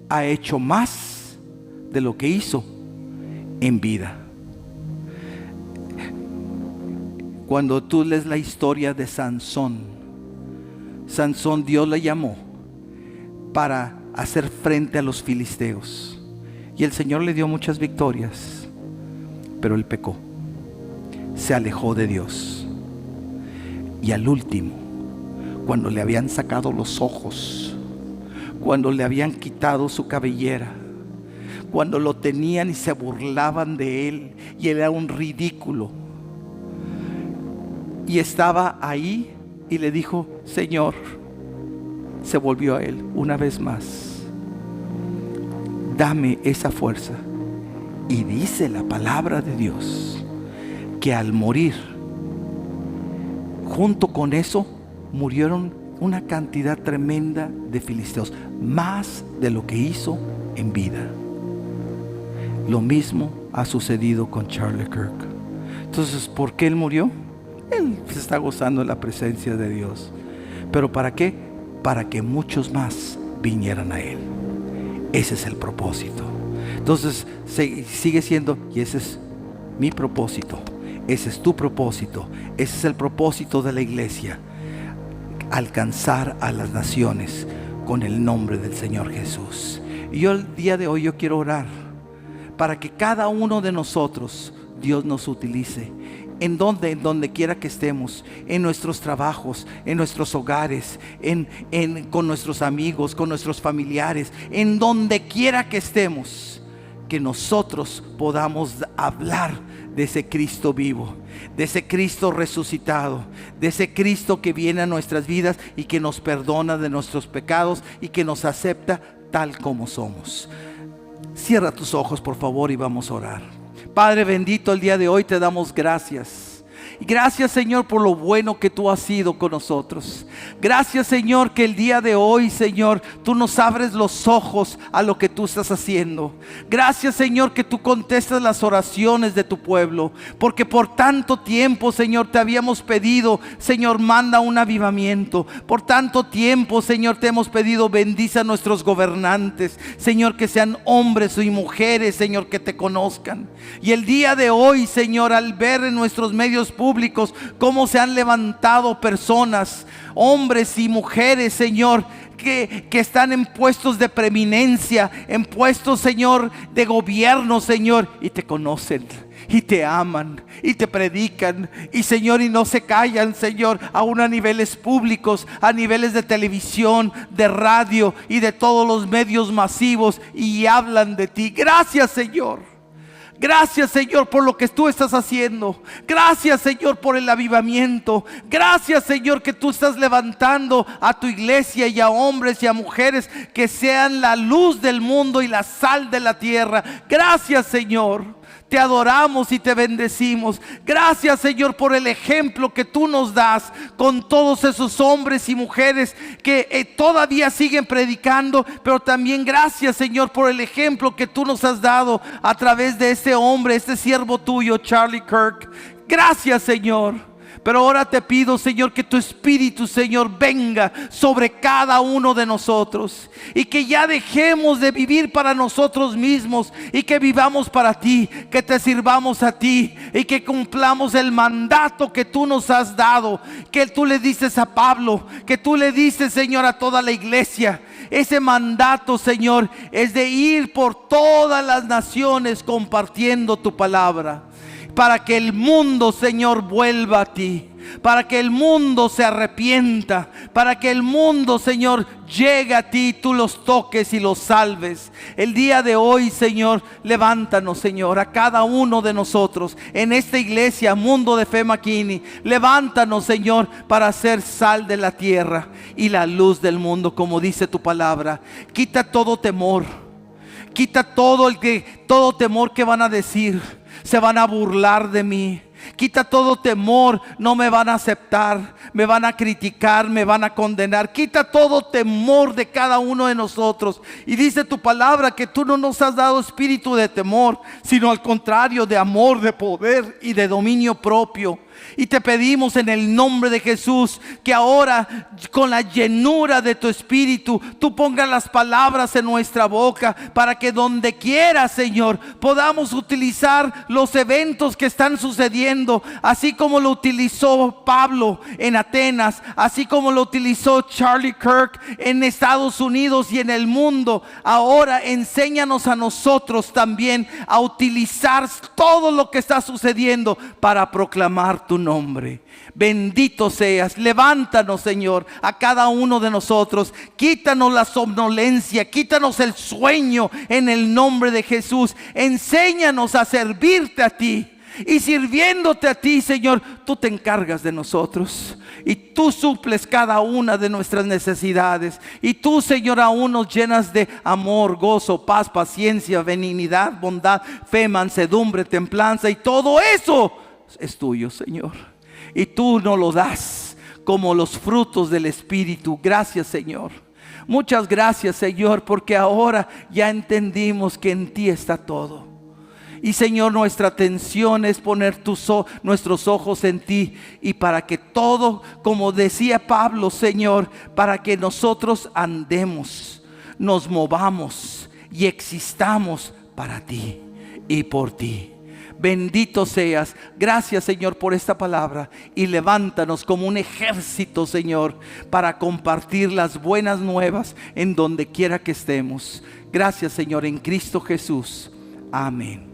ha hecho más de lo que hizo en vida. Cuando tú lees la historia de Sansón, Dios le llamó para hacer frente a los filisteos. Y el Señor le dio muchas victorias, pero él pecó, se alejó de Dios. Y al último, cuando le habían sacado los ojos, cuando le habían quitado su cabellera, cuando lo tenían y se burlaban de él y él era un ridículo, y estaba ahí y le dijo, Señor, se volvió a él una vez más, dame esa fuerza. Y dice la palabra de Dios que al morir, junto con eso murieron una cantidad tremenda de filisteos, más de lo que hizo en vida. Lo mismo ha sucedido con Charlie Kirk. Entonces, ¿por qué él murió? Él se está gozando de la presencia de Dios. ¿Pero para qué? Para que muchos más vinieran a él. Ese es el propósito. Entonces sigue siendo, y ese es mi propósito, ese es tu propósito, ese es el propósito de la iglesia: alcanzar a las naciones con el nombre del Señor Jesús. Y yo el día de hoy yo quiero orar para que cada uno de nosotros Dios nos utilice en donde quiera que estemos, en nuestros trabajos, en nuestros hogares, con nuestros amigos, con nuestros familiares, en donde quiera que estemos, que nosotros podamos hablar de ese Cristo vivo, de ese Cristo resucitado, de ese Cristo que viene a nuestras vidas y que nos perdona de nuestros pecados y que nos acepta tal como somos. Cierra tus ojos, por favor, y vamos a orar. Padre bendito, el día de hoy te damos gracias. Gracias, Señor, por lo bueno que tú has sido con nosotros. Gracias, Señor, que el día de hoy, Señor, tú nos abres los ojos a lo que tú estás haciendo. Gracias, Señor, que tú contestas las oraciones de tu pueblo, porque por tanto tiempo, Señor, te habíamos pedido, Señor, manda un avivamiento. Por tanto tiempo, Señor, te hemos pedido, bendice a nuestros gobernantes, Señor, que sean hombres y mujeres, Señor, que te conozcan. Y el día de hoy, Señor, al ver en nuestros medios públicos cómo se han levantado personas, hombres y mujeres, Señor, que están en puestos de preeminencia, en puestos, Señor, de gobierno, Señor, y te conocen, y te aman, y te predican, y Señor, y no se callan, Señor, aún a niveles públicos, a niveles de televisión, de radio y de todos los medios masivos, y hablan de ti. Gracias, Señor. Gracias, Señor, por lo que tú estás haciendo. Gracias, Señor, por el avivamiento. Gracias, Señor, que tú estás levantando a tu iglesia y a hombres y a mujeres que sean la luz del mundo y la sal de la tierra. Gracias, Señor. Te adoramos y te bendecimos. Gracias, Señor, por el ejemplo que tú nos das con todos esos hombres y mujeres que todavía siguen predicando. Pero también gracias, Señor, por el ejemplo que tú nos has dado a través de este hombre, este siervo tuyo, Charlie Kirk. Gracias, Señor. Pero ahora te pido, Señor, que tu Espíritu, Señor, venga sobre cada uno de nosotros, y que ya dejemos de vivir para nosotros mismos y que vivamos para ti, que te sirvamos a ti y que cumplamos el mandato que tú nos has dado, que tú le dices a Pablo, que tú le dices, Señor, a toda la iglesia. Ese mandato, Señor, es de ir por todas las naciones compartiendo tu palabra, para que el mundo, Señor, vuelva a ti, para que el mundo se arrepienta, para que el mundo, Señor, llegue a ti, tú los toques y los salves. El día de hoy, Señor, levántanos, Señor, a cada uno de nosotros en esta iglesia, Mundo de Fe McKinney. Levántanos, Señor, para ser sal de la tierra y la luz del mundo, como dice tu palabra. Quita todo temor, quita todo temor que van a decir. Se van a burlar de mí. Quita todo temor, no me van a aceptar, me van a criticar, me van a condenar. Quita todo temor de cada uno de nosotros. Y dice tu palabra que tú no nos has dado espíritu de temor, sino al contrario, de amor, de poder y de dominio propio. Y te pedimos en el nombre de Jesús que ahora, con la llenura de tu Espíritu, tú pongas las palabras en nuestra boca, para que donde quiera, Señor, podamos utilizar los eventos que están sucediendo, así como lo utilizó Pablo en Atenas, así como lo utilizó Charlie Kirk en Estados Unidos y en el mundo. Ahora enséñanos a nosotros también a utilizar todo lo que está sucediendo para proclamar tu nombre. Bendito seas. Levántanos, Señor, a cada uno de nosotros. Quítanos la somnolencia, quítanos el sueño en el nombre de Jesús. Enséñanos a servirte a ti. Y sirviéndote a ti, Señor, tú te encargas de nosotros y tú suples cada una de nuestras necesidades. Y tú, Señor, aún nos llenas de amor, gozo, paz, paciencia, benignidad, bondad, fe, mansedumbre, templanza. Y todo eso es tuyo, Señor, y tú nos lo das como los frutos del Espíritu. Gracias, Señor. Muchas gracias, Señor, porque ahora ya entendimos que en ti está todo. Y, Señor, nuestra atención es poner nuestros ojos en ti, y para que todo, como decía Pablo, Señor, para que nosotros andemos, nos movamos y existamos para ti y por ti. Bendito seas. Gracias, Señor, por esta palabra. Y levántanos como un ejército, Señor, para compartir las buenas nuevas en donde quiera que estemos. Gracias, Señor, en Cristo Jesús. Amén.